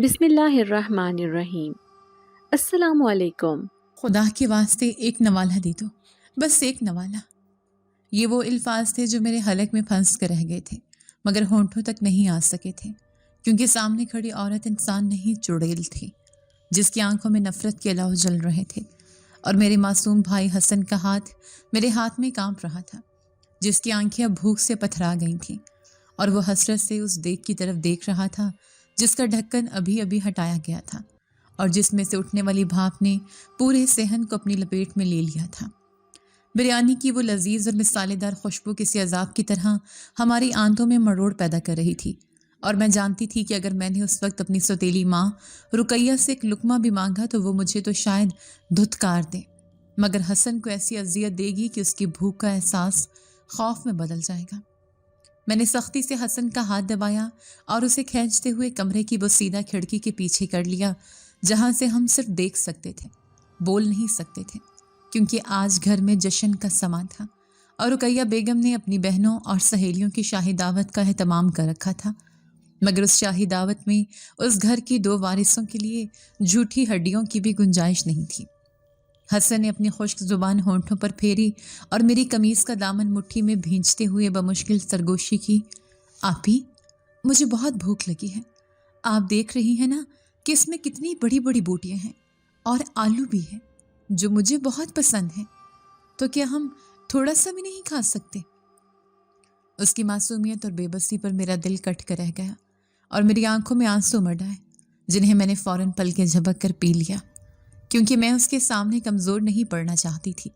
بسم اللہ الرحمن الرحیم۔ السلام علیکم۔ خدا کے واسطے ایک نوالہ دے دو، بس ایک نوالہ۔ یہ وہ الفاظ تھے جو میرے حلق میں پھنس کر رہ گئے تھے مگر ہونٹوں تک نہیں آ سکے تھے، کیونکہ سامنے کھڑی عورت انسان نہیں چڑیل تھی، جس کی آنکھوں میں نفرت کے لو جل رہے تھے، اور میرے معصوم بھائی حسن کا ہاتھ میرے ہاتھ میں کانپ رہا تھا، جس کی آنکھیں اب بھوک سے پتھرا گئی تھیں، اور وہ حسرت سے اس دیگ کی طرف دیکھ رہا تھا جس کا ڈھکن ابھی ابھی ہٹایا گیا تھا، اور جس میں سے اٹھنے والی بھاپ نے پورے صحن کو اپنی لپیٹ میں لے لیا تھا۔ بریانی کی وہ لذیذ اور مسالے دار خوشبو کسی عذاب کی طرح ہماری آنتوں میں مروڑ پیدا کر رہی تھی، اور میں جانتی تھی کہ اگر میں نے اس وقت اپنی سوتیلی ماں رقیہ سے ایک لقمہ بھی مانگا تو وہ مجھے تو شاید دھتکار دے، مگر حسن کو ایسی اذیت دے گی کہ اس کی بھوک کا احساس خوف میں بدل جائے گا۔ میں نے سختی سے حسن کا ہاتھ دبایا اور اسے کھینچتے ہوئے کمرے کی بوسیدہ کھڑکی کے پیچھے کر لیا، جہاں سے ہم صرف دیکھ سکتے تھے، بول نہیں سکتے تھے، کیونکہ آج گھر میں جشن کا سماں تھا، اور رقیہ بیگم نے اپنی بہنوں اور سہیلیوں کی شاہی دعوت کا اہتمام کر رکھا تھا، مگر اس شاہی دعوت میں اس گھر کی 2 وارثوں کے لیے جھوٹی ہڈیوں کی بھی گنجائش نہیں تھی۔ حسن نے اپنی خشک زبان ہونٹوں پر پھیری اور میری قمیض کا دامن مٹھی میں بھینچتے ہوئے بمشکل سرگوشی کی۔ آپی، مجھے بہت بھوک لگی ہے، آپ دیکھ رہی ہیں نا کہ اس میں کتنی بڑی بڑی بوٹیاں ہیں، اور آلو بھی ہے جو مجھے بہت پسند ہے، تو کیا ہم تھوڑا سا بھی نہیں کھا سکتے؟ اس کی معصومیت اور بے بسی پر میرا دل کٹ کر رہ گیا، اور میری آنکھوں میں آنسو مڑ آئے، جنہیں میں نے فوراً پلکیں جھپک کر پی لیا، کیونکہ میں اس کے سامنے کمزور نہیں پڑنا چاہتی تھی۔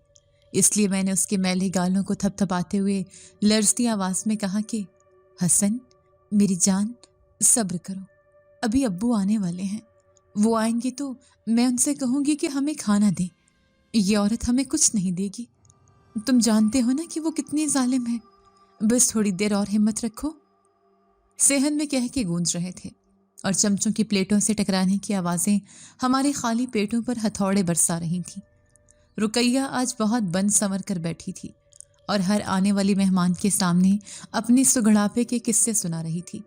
اس لیے میں نے اس کے میلے گالوں کو تھپ تھپاتے ہوئے لرزتی آواز میں کہا کہ حسن، میری جان، صبر کرو، ابھی ابو آنے والے ہیں، وہ آئیں گے تو میں ان سے کہوں گی کہ ہمیں کھانا دیں، یہ عورت ہمیں کچھ نہیں دے گی، تم جانتے ہو نا کہ وہ کتنی ظالم ہے، بس تھوڑی دیر اور ہمت رکھو۔ صحن میں کہہ کے گونج رہے تھے، اور چمچوں کی پلیٹوں سے ٹکرانے کی آوازیں ہمارے خالی پیٹوں پر ہتھوڑے برسا رہی تھیں۔ رقیہ آج بہت بن سنور کر بیٹھی تھی، اور ہر آنے والی مہمان کے سامنے اپنے سگڑاپے کے قصے سنا رہی تھی،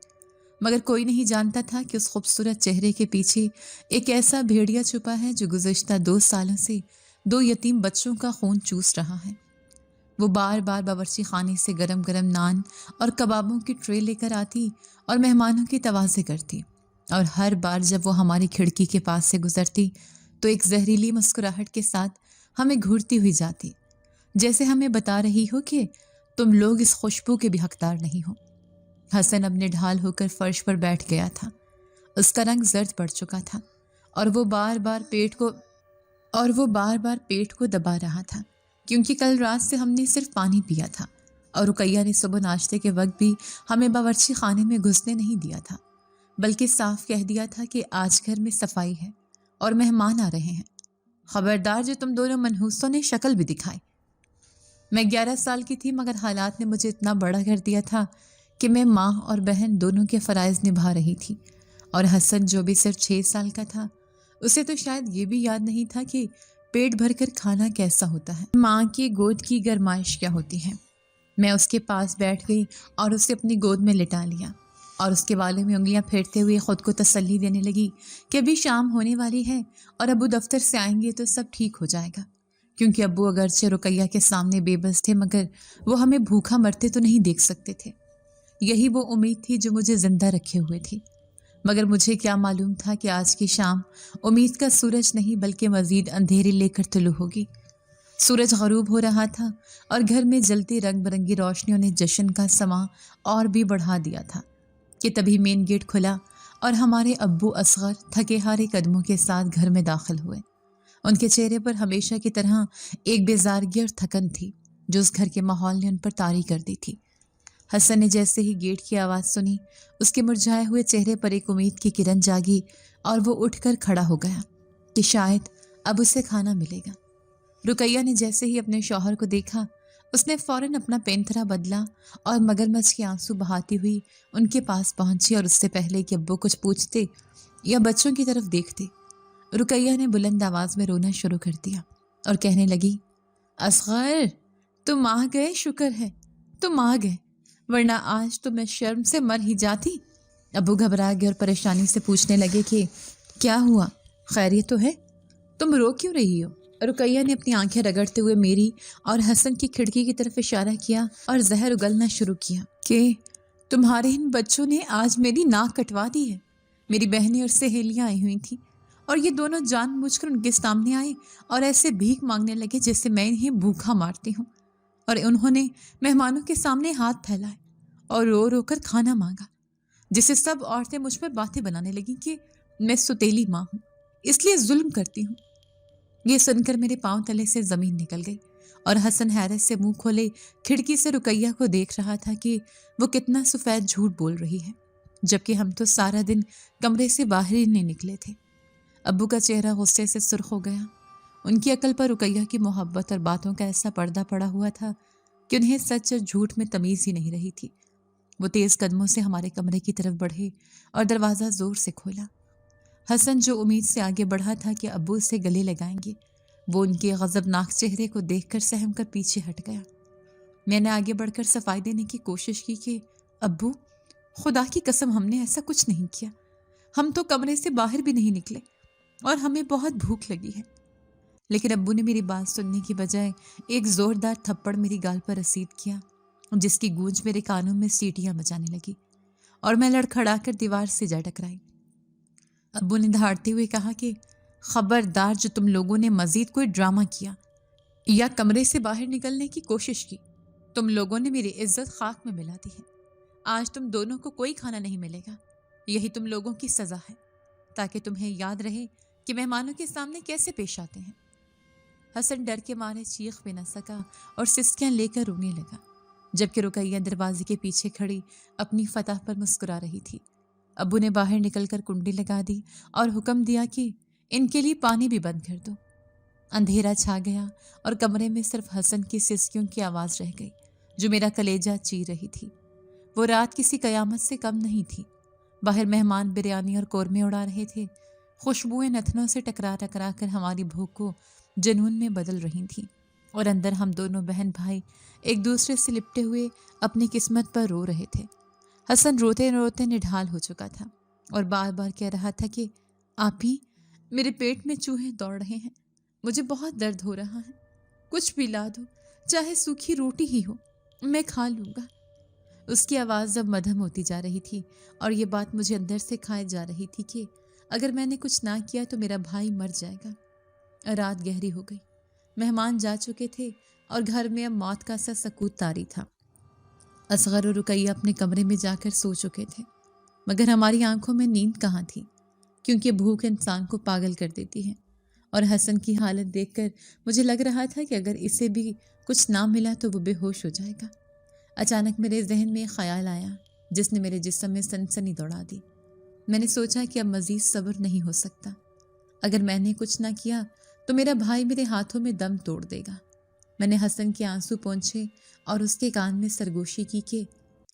مگر کوئی نہیں جانتا تھا کہ اس خوبصورت چہرے کے پیچھے ایک ایسا بھیڑیا چھپا ہے جو گزشتہ 2 سالوں سے 2 یتیم بچوں کا خون چوس رہا ہے۔ وہ بار بار باورچی خانے سے گرم گرم نان اور کبابوں کی ٹرے لے کر آتی اور مہمانوں کی توازے کرتی، اور ہر بار جب وہ ہماری کھڑکی کے پاس سے گزرتی تو ایک زہریلی مسکراہٹ کے ساتھ ہمیں گھورتی ہوئی جاتی، جیسے ہمیں بتا رہی ہو کہ تم لوگ اس خوشبو کے بھی حقدار نہیں ہو۔ حسن اب نڈھال ہو کر فرش پر بیٹھ گیا تھا، اس کا رنگ زرد پڑ چکا تھا، اور وہ بار بار پیٹ کو دبا رہا تھا، کیونکہ کل رات سے ہم نے صرف پانی پیا تھا، اور رقیہ نے صبح ناشتے کے وقت بھی ہمیں باورچی خانے میں گھسنے نہیں دیا تھا، بلکہ صاف کہہ دیا تھا کہ آج گھر میں صفائی ہے اور مہمان آ رہے ہیں، خبردار جو تم دونوں منحوسوں نے شکل بھی دکھائی۔ میں 11 سال کی تھی، مگر حالات نے مجھے اتنا بڑا کر دیا تھا کہ میں ماں اور بہن دونوں کے فرائض نبھا رہی تھی، اور حسن جو بھی صرف 6 سال کا تھا، اسے تو شاید یہ بھی یاد نہیں تھا کہ پیٹ بھر کر کھانا کیسا ہوتا ہے، ماں کی گود کی گرمائش کیا ہوتی ہے۔ میں اس کے پاس بیٹھ گئی اور اسے اپنی گود میں لٹا لیا، اور اس کے بالوں میں انگلیاں پھیرتے ہوئے خود کو تسلی دینے لگی کہ ابھی شام ہونے والی ہے اور ابو دفتر سے آئیں گے تو سب ٹھیک ہو جائے گا، کیونکہ ابو اگرچہ رقیہ کے سامنے بے بس تھے، مگر وہ ہمیں بھوکا مرتے تو نہیں دیکھ سکتے تھے۔ یہی وہ امید تھی جو مجھے زندہ رکھے ہوئے تھی، مگر مجھے کیا معلوم تھا کہ آج کی شام امید کا سورج نہیں بلکہ مزید اندھیری لے کر طلوع ہوگی۔ سورج غروب ہو رہا تھا، اور گھر میں جلتی رنگ برنگی روشنیوں نے جشن کا سماں اور بھی بڑھا دیا تھا کہ تبھی مین گیٹ کھلا اور ہمارے ابو اصغر تھکے ہارے قدموں کے ساتھ گھر میں داخل ہوئے۔ ان کے چہرے پر ہمیشہ کی طرح ایک بیزارگی اور تھکن تھی جو اس گھر کے ماحول نے ان پر طاری کر دی تھی۔ حسن نے جیسے ہی گیٹ کی آواز سنی، اس کے مرجھائے ہوئے چہرے پر ایک امید کی کرن جاگی، اور وہ اٹھ کر کھڑا ہو گیا کہ شاید اب اسے کھانا ملے گا۔ رقیہ نے جیسے ہی اپنے شوہر کو دیکھا، اس نے فوراً اپنا پینترا بدلا اور مگرمچھ کے آنسو بہاتی ہوئی ان کے پاس پہنچی، اور اس سے پہلے کہ ابو کچھ پوچھتے یا بچوں کی طرف دیکھتے، رقیہ نے بلند آواز میں رونا شروع کر دیا اور کہنے لگی، اصغر، تم آ گئے، شکر ہے تم آ گئے، ورنہ آج تو میں شرم سے مر ہی جاتی۔ ابو گھبرا گئے اور پریشانی سے پوچھنے لگے کہ کیا ہوا، خیریت تو ہے؟ تم رو کیوں رہی ہو؟ رقیہ نے اپنی آنکھیں رگڑتے ہوئے میری اور حسن کی کھڑکی کی طرف اشارہ کیا اور زہر اگلنا شروع کیا کہ تمہارے ان بچوں نے آج میری ناک کٹوا دی ہے۔ میری بہنیں اور سہیلیاں آئی ہوئی تھیں اور یہ دونوں جان بوجھ کر ان کے سامنے آئے اور ایسے بھیک مانگنے لگے جیسے میں انہیں بھوکا مارتی ہوں، اور انہوں نے مہمانوں کے سامنے ہاتھ پھیلائے اور رو رو کر کھانا مانگا، جسے سب عورتیں مجھ پر باتیں بنانے لگیں کہ میں ستیلی ماں ہوں، اس لیے ظلم کرتی ہوں۔ یہ سن کر میرے پاؤں تلے سے زمین نکل گئی اور حسن حیرت سے منہ کھولے کھڑکی سے رقیہ کو دیکھ رہا تھا کہ وہ کتنا سفید جھوٹ بول رہی ہے، جبکہ ہم تو سارا دن کمرے سے باہر ہی نہیں نکلے تھے۔ ابو کا چہرہ غصے سے سرخ ہو گیا۔ ان کی عقل پر رقیہ کی محبت اور باتوں کا ایسا پردہ پڑا ہوا تھا کہ انہیں سچ اور جھوٹ میں تمیز ہی نہیں رہی تھی۔ وہ تیز قدموں سے ہمارے کمرے کی طرف بڑھے اور دروازہ زور سے کھولا۔ حسن جو امید سے آگے بڑھا تھا کہ ابو اسے گلے لگائیں گے، وہ ان کے غضبناک چہرے کو دیکھ کر سہم کر پیچھے ہٹ گیا۔ میں نے آگے بڑھ کر صفائی دینے کی کوشش کی کہ ابو، خدا کی قسم ہم نے ایسا کچھ نہیں کیا، ہم تو کمرے سے باہر بھی نہیں نکلے اور ہمیں بہت بھوک لگی ہے۔ لیکن ابو نے میری بات سننے کی بجائے ایک زوردار تھپڑ میری گال پر رسید کیا، جس کی گونج میرے کانوں میں سیٹیاں بجانے لگی اور میں لڑکھڑا کر دیوار سے جا ٹکرائی۔ ابو نے دھاڑتے ہوئے کہا کہ خبردار، جو تم لوگوں نے مزید کوئی ڈرامہ کیا یا کمرے سے باہر نکلنے کی کوشش کی، تم لوگوں نے میری عزت خاک میں ملا دی ہے۔ آج تم دونوں کو کوئی کھانا نہیں ملے گا، یہی تم لوگوں کی سزا ہے، تاکہ تمہیں یاد رہے کہ مہمانوں کے سامنے کیسے پیش آتے ہیں۔ حسن ڈر کے مارے چیخ بھی نہ سکا اور سسکیاں لے کر رونے لگا، جبکہ رقیہ دروازے کے پیچھے کھڑی اپنی فتح پر مسکرا رہی تھی۔ ابو نے باہر نکل کر کنڈی لگا دی اور حکم دیا کہ ان کے لیے پانی بھی بند کر دو۔ اندھیرا چھا گیا اور کمرے میں صرف حسن کی سسکیوں کی آواز رہ گئی جو میرا کلیجہ چیر رہی تھی۔ وہ رات کسی قیامت سے کم نہیں تھی۔ باہر مہمان بریانی اور قورمے اڑا رہے تھے، خوشبوئیں نتنوں سے ٹکرا ٹکرا کر ہماری بھوک کو جنون میں بدل رہی تھیں، اور اندر ہم دونوں بہن بھائی ایک دوسرے سے لپٹے ہوئے اپنی قسمت پر رو رہے تھے۔ حسن روتے روتے نڈھال ہو چکا تھا اور بار بار کہہ رہا تھا کہ آپی، میرے پیٹ میں چوہے دوڑ رہے ہیں، مجھے بہت درد ہو رہا ہے، کچھ بھی لا دو، چاہے سوکھی روٹی ہی ہو، میں کھا لوں گا۔ اس کی آواز اب مدھم ہوتی جا رہی تھی اور یہ بات مجھے اندر سے کھائے جا رہی تھی کہ اگر میں نے کچھ نہ کیا تو میرا بھائی مر جائے گا۔ رات گہری ہو گئی، مہمان جا چکے تھے اور گھر میں اب موت کا سا سکوت طاری تھا۔ اصغر اور رقیہ اپنے کمرے میں جا کر سو چکے تھے، مگر ہماری آنکھوں میں نیند کہاں تھی، کیونکہ بھوک انسان کو پاگل کر دیتی ہے، اور حسن کی حالت دیکھ کر مجھے لگ رہا تھا کہ اگر اسے بھی کچھ نہ ملا تو وہ بے ہوش ہو جائے گا۔ اچانک میرے ذہن میں ایک خیال آیا جس نے میرے جسم میں سنسنی دوڑا دی۔ میں نے سوچا کہ اب مزید صبر نہیں ہو سکتا، اگر میں نے کچھ نہ کیا تو میرا بھائی میرے ہاتھوں میں دم توڑ دے گا۔ میں نے حسن کے آنسو پونچھے اور اس کے کان میں سرگوشی کی کہ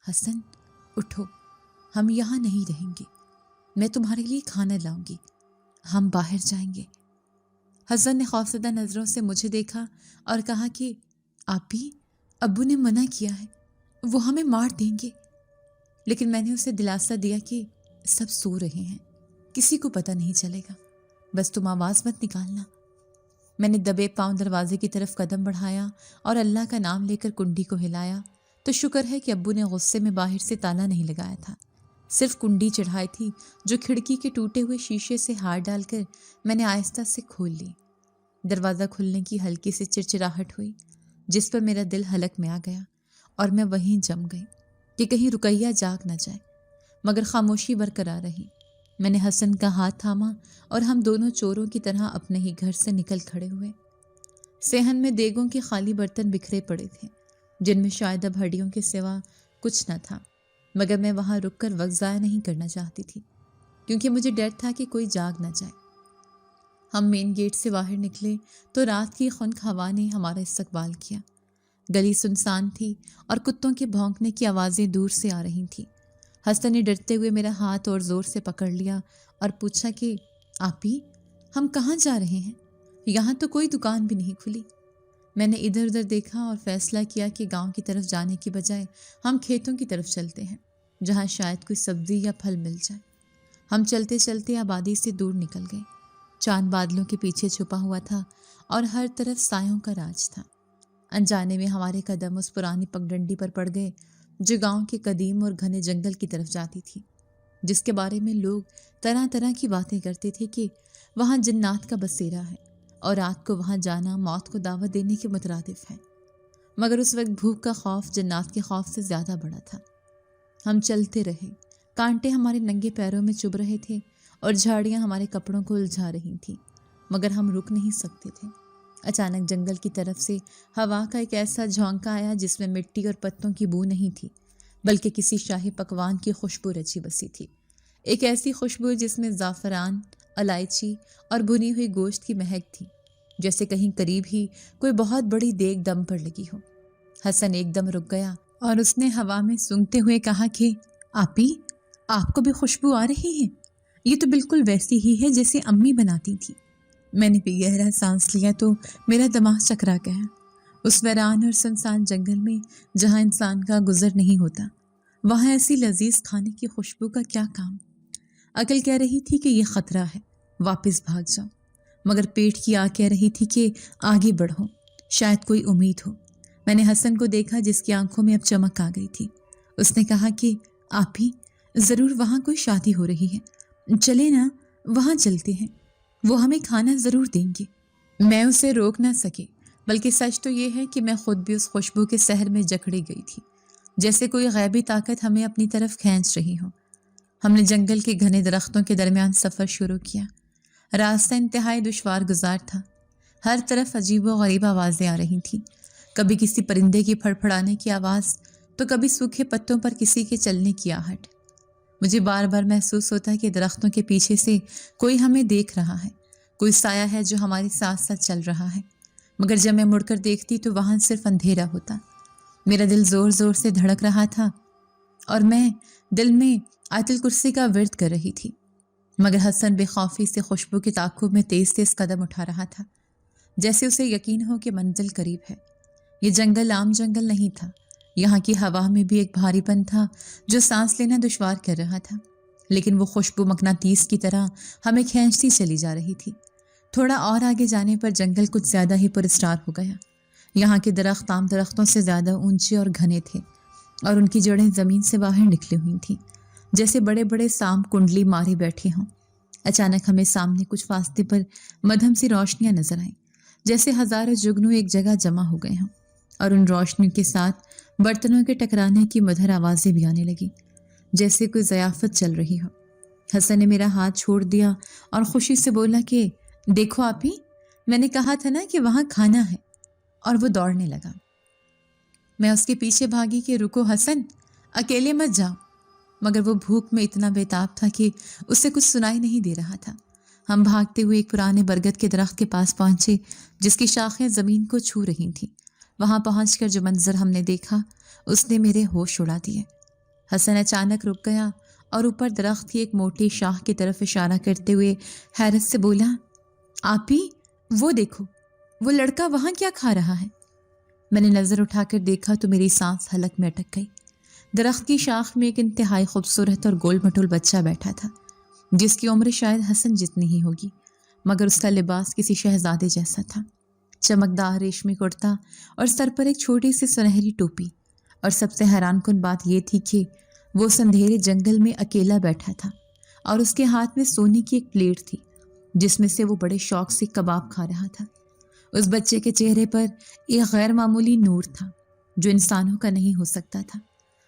حسن، اٹھو، ہم یہاں نہیں رہیں گے، میں تمہارے لیے کھانا لاؤں گی، ہم باہر جائیں گے۔ حسن نے خوفزدہ نظروں سے مجھے دیکھا اور کہا کہ آپی، ابو نے منع کیا ہے، وہ ہمیں مار دیں گے۔ لیکن میں نے اسے دلاسا دیا کہ سب سو رہے ہیں، کسی کو پتہ نہیں چلے گا، بس تم آواز مت نکالنا۔ میں نے دبے پاؤں دروازے کی طرف قدم بڑھایا اور اللہ کا نام لے کر کنڈی کو ہلایا تو شکر ہے کہ ابو نے غصے میں باہر سے تالا نہیں لگایا تھا، صرف کنڈی چڑھائی تھی جو کھڑکی کے ٹوٹے ہوئے شیشے سے ہاتھ ڈال کر میں نے آہستہ سے کھول لی۔ دروازہ کھلنے کی ہلکی سی چرچراہٹ ہوئی جس پر میرا دل حلق میں آ گیا اور میں وہیں جم گئی کہ کہیں رقیہ جاگ نہ جائے، مگر خاموشی برقرار رہی۔ میں نے حسن کا ہاتھ تھاما اور ہم دونوں چوروں کی طرح اپنے ہی گھر سے نکل کھڑے ہوئے۔ صحن میں دیگوں کے خالی برتن بکھرے پڑے تھے جن میں شاید اب ہڈیوں کے سوا کچھ نہ تھا، مگر میں وہاں رک کر وقت ضائع نہیں کرنا چاہتی تھی کیونکہ مجھے ڈر تھا کہ کوئی جاگ نہ جائے۔ ہم مین گیٹ سے باہر نکلے تو رات کی خنک ہوا نے ہمارا استقبال کیا۔ گلی سنسان تھی اور کتوں کے بھونکنے کی آوازیں دور سے آ رہی تھیں۔ حسن نے ڈرتے ہوئے میرا ہاتھ اور زور سے پکڑ لیا اور پوچھا کہ آپی، ہم کہاں جا رہے ہیں؟ یہاں تو کوئی دکان بھی نہیں کھلی۔ میں نے ادھر ادھر دیکھا اور فیصلہ کیا کہ گاؤں کی طرف جانے کی بجائے ہم کھیتوں کی طرف چلتے ہیں، جہاں شاید کوئی سبزی یا پھل مل جائے۔ ہم چلتے چلتے آبادی سے دور نکل گئے۔ چاند بادلوں کے پیچھے چھپا ہوا تھا اور ہر طرف سایوں کا راج تھا۔ انجانے میں ہمارے قدم اس پرانی پگڈنڈی پر پڑ گئے جو گاؤں کے قدیم اور گھنے جنگل کی طرف جاتی تھی، جس کے بارے میں لوگ طرح طرح کی باتیں کرتے تھے کہ وہاں جنات کا بسیرا ہے اور رات کو وہاں جانا موت کو دعوت دینے کے مترادف ہے۔ مگر اس وقت بھوک کا خوف جنات کے خوف سے زیادہ بڑا تھا۔ ہم چلتے رہے، کانٹے ہمارے ننگے پیروں میں چبھ رہے تھے اور جھاڑیاں ہمارے کپڑوں کو الجھا رہی تھیں، مگر ہم رک نہیں سکتے تھے۔ اچانک جنگل کی طرف سے ہوا کا ایک ایسا جھونکا آیا جس میں مٹی اور پتوں کی بو نہیں تھی، بلکہ کسی شاہی پکوان کی خوشبو رچی بسی تھی۔ ایک ایسی خوشبو جس میں زعفران، الائچی اور بھنی ہوئی گوشت کی مہک تھی، جیسے کہیں قریب ہی کوئی بہت بڑی دیگ دم پر لگی ہو۔ حسن ایک دم رک گیا اور اس نے ہوا میں سونگھتے ہوئے کہا کہ آپی، آپ کو بھی خوشبو آ رہی ہے؟ یہ تو بالکل ویسی ہی ہے جیسے امی بناتی تھی۔ میں نے بھی گہرا سانس لیا تو میرا دماغ چکرا گیا۔ اس ویران اور سنسان جنگل میں جہاں انسان کا گزر نہیں ہوتا، وہاں ایسی لذیذ کھانے کی خوشبو کا کیا کام؟ عقل کہہ رہی تھی کہ یہ خطرہ ہے، واپس بھاگ جاؤ، مگر پیٹ کی آگ کہہ رہی تھی کہ آگے بڑھو، شاید کوئی امید ہو۔ میں نے حسن کو دیکھا جس کی آنکھوں میں اب چمک آ گئی تھی۔ اس نے کہا کہ آپی، ضرور وہاں کوئی شادی ہو رہی ہے، چلے نا، وہاں چلتے ہیں، وہ ہمیں کھانا ضرور دیں گے۔ میں اسے روک نہ سکی، بلکہ سچ تو یہ ہے کہ میں خود بھی اس خوشبو کے سحر میں جکڑی گئی تھی، جیسے کوئی غیبی طاقت ہمیں اپنی طرف کھینچ رہی ہو۔ ہم نے جنگل کے گھنے درختوں کے درمیان سفر شروع کیا۔ راستہ انتہائی دشوار گزار تھا۔ ہر طرف عجیب و غریب آوازیں آ رہی تھیں، کبھی کسی پرندے کی پھڑپھڑانے کی آواز تو کبھی سوکھے پتوں پر کسی کے چلنے کی آہٹ۔ مجھے بار بار محسوس ہوتا کہ درختوں کے پیچھے سے کوئی ہمیں دیکھ رہا ہے، کوئی سایہ ہے جو ہمارے ساتھ ساتھ چل رہا ہے، مگر جب میں مڑ کر دیکھتی تو وہاں صرف اندھیرا ہوتا۔ میرا دل زور زور سے دھڑک رہا تھا اور میں دل میں آیت الکرسی کا ورد کر رہی تھی، مگر حسن بے خوفی سے خوشبو کے تعاقب میں تیز تیز قدم اٹھا رہا تھا، جیسے اسے یقین ہو کہ منزل قریب ہے۔ یہ جنگل عام جنگل نہیں تھا، یہاں کی ہوا میں بھی ایک بھاری پن تھا جو سانس لینا دشوار کر رہا تھا، لیکن وہ خوشبو مقناطیس کی طرح ہمیں کھینچتی چلی جا رہی تھی۔ تھوڑا اور آگے جانے پر جنگل کچھ زیادہ ہی پراسرار ہو گیا۔ یہاں کے درخت عام درختوں سے زیادہ اونچے اور گھنے تھے اور ان کی جڑیں زمین سے باہر نکلی ہوئی تھیں، جیسے بڑے بڑے سانپ کنڈلی مارے بیٹھے ہوں۔ اچانک ہمیں سامنے کچھ فاصلے پر مدھم سی روشنیاں نظر آئیں، جیسے ہزاروں جگنو ایک جگہ جمع ہو گئے ہوں، اور ان روشنیوں کے ساتھ برتنوں کے ٹکرانے کی مدھر آوازیں بھی آنے لگیں، جیسے کوئی ضیافت چل رہی ہو۔ حسن نے میرا ہاتھ چھوڑ دیا اور خوشی سے بولا کہ دیکھو آپی، میں نے کہا تھا نا کہ وہاں کھانا ہے، اور وہ دوڑنے لگا۔ میں اس کے پیچھے بھاگی کہ رکو حسن، اکیلے مت جاؤ، مگر وہ بھوک میں اتنا بےتاب تھا کہ اسے کچھ سنائی نہیں دے رہا تھا۔ ہم بھاگتے ہوئے ایک پرانے برگد کے درخت کے پاس پہنچے جس کی شاخیں زمین کو چھو رہی تھیں۔ وہاں پہنچ کر جو منظر ہم نے دیکھا اس نے میرے ہوش اڑا دیے۔ حسن اچانک رک گیا اور اوپر درخت کی ایک موٹی شاخ کی طرف اشارہ کرتے ہوئے حیرت سے بولا، آپی، وہ دیکھو، وہ لڑکا وہاں کیا کھا رہا ہے؟ میں نے نظر اٹھا کر دیکھا تو میری سانس حلق میں اٹک گئی۔ درخت کی شاخ میں ایک انتہائی خوبصورت اور گول مٹول بچہ بیٹھا تھا، جس کی عمر شاید حسن جتنی ہی ہوگی، مگر اس کا لباس کسی شہزادے جیسا تھا۔ چمکدار ریشمی کرتا اور سر پر ایک چھوٹی سی سنہری ٹوپی، اور سب سے حیران کن بات یہ تھی کہ وہ اس اندھیرے جنگل میں اکیلا بیٹھا تھا اور اس کے ہاتھ میں سونے کی ایک پلیٹ تھی جس میں سے وہ بڑے شوق سے کباب کھا رہا تھا۔ اس بچے کے چہرے پر ایک غیر معمولی نور تھا جو انسانوں کا نہیں ہو سکتا تھا۔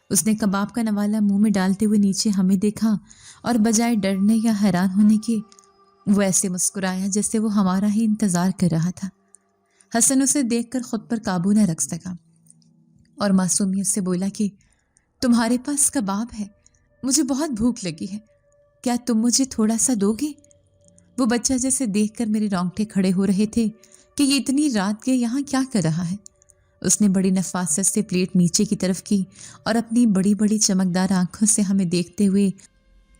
اس نے کباب کا نوالا منہ میں ڈالتے ہوئے نیچے ہمیں دیکھا اور بجائے ڈرنے یا حیران ہونے کے وہ ایسے مسکرایا جیسے وہ ہمارا ہی انتظار کر رہا تھا۔ حسن اسے دیکھ کر خود پر قابو نہ رکھ سکا اور معصومیت سے بولا کہ تمہارے پاس کباب ہے، مجھے بہت بھوک لگی ہے، کیا تم مجھے تھوڑا سا دو گے؟ وہ بچہ جیسے دیکھ کر میرے رونگٹے کھڑے ہو رہے تھے کہ یہ اتنی رات کے یہاں کیا کر رہا ہے۔ اس نے بڑی نفاست سے پلیٹ نیچے کی طرف کی اور اپنی بڑی بڑی چمکدار آنکھوں سے ہمیں دیکھتے ہوئے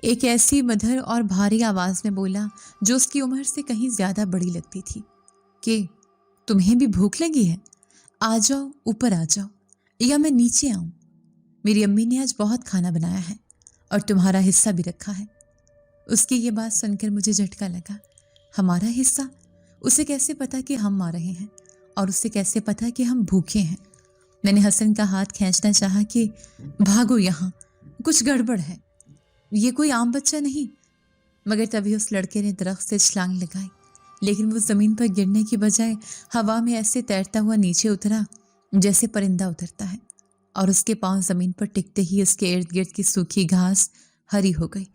ایک ایسی مدھر اور بھاری آواز میں بولا جو اس کی عمر سے کہیں زیادہ بڑی لگتی تھی کہ تمہیں بھی بھوک لگی ہے؟ آ جاؤ، اوپر آ جاؤ، یا میں نیچے آؤں؟ میری امی نے آج بہت کھانا بنایا ہے اور تمہارا حصہ بھی رکھا ہے۔ اس کی یہ بات سن کر مجھے جھٹکا لگا۔ ہمارا حصہ؟ اسے کیسے پتا کہ ہم آ رہے ہیں، اور اسے کیسے پتا کہ ہم بھوکے ہیں؟ میں نے حسن کا ہاتھ کھینچنا چاہا کہ بھاگو یہاں، کچھ گڑبڑ ہے، یہ کوئی عام بچہ نہیں۔ مگر تبھی اس لڑکے نے درخت سے چھلانگ لگائی، لیکن وہ زمین پر گرنے کی بجائے ہوا میں ایسے تیرتا ہوا نیچے اترا جیسے پرندہ اترتا ہے، اور اس کے پاؤں زمین پر ٹکتے ہی اس کے ارد گرد کی سوکھی گھاس ہری ہو گئی،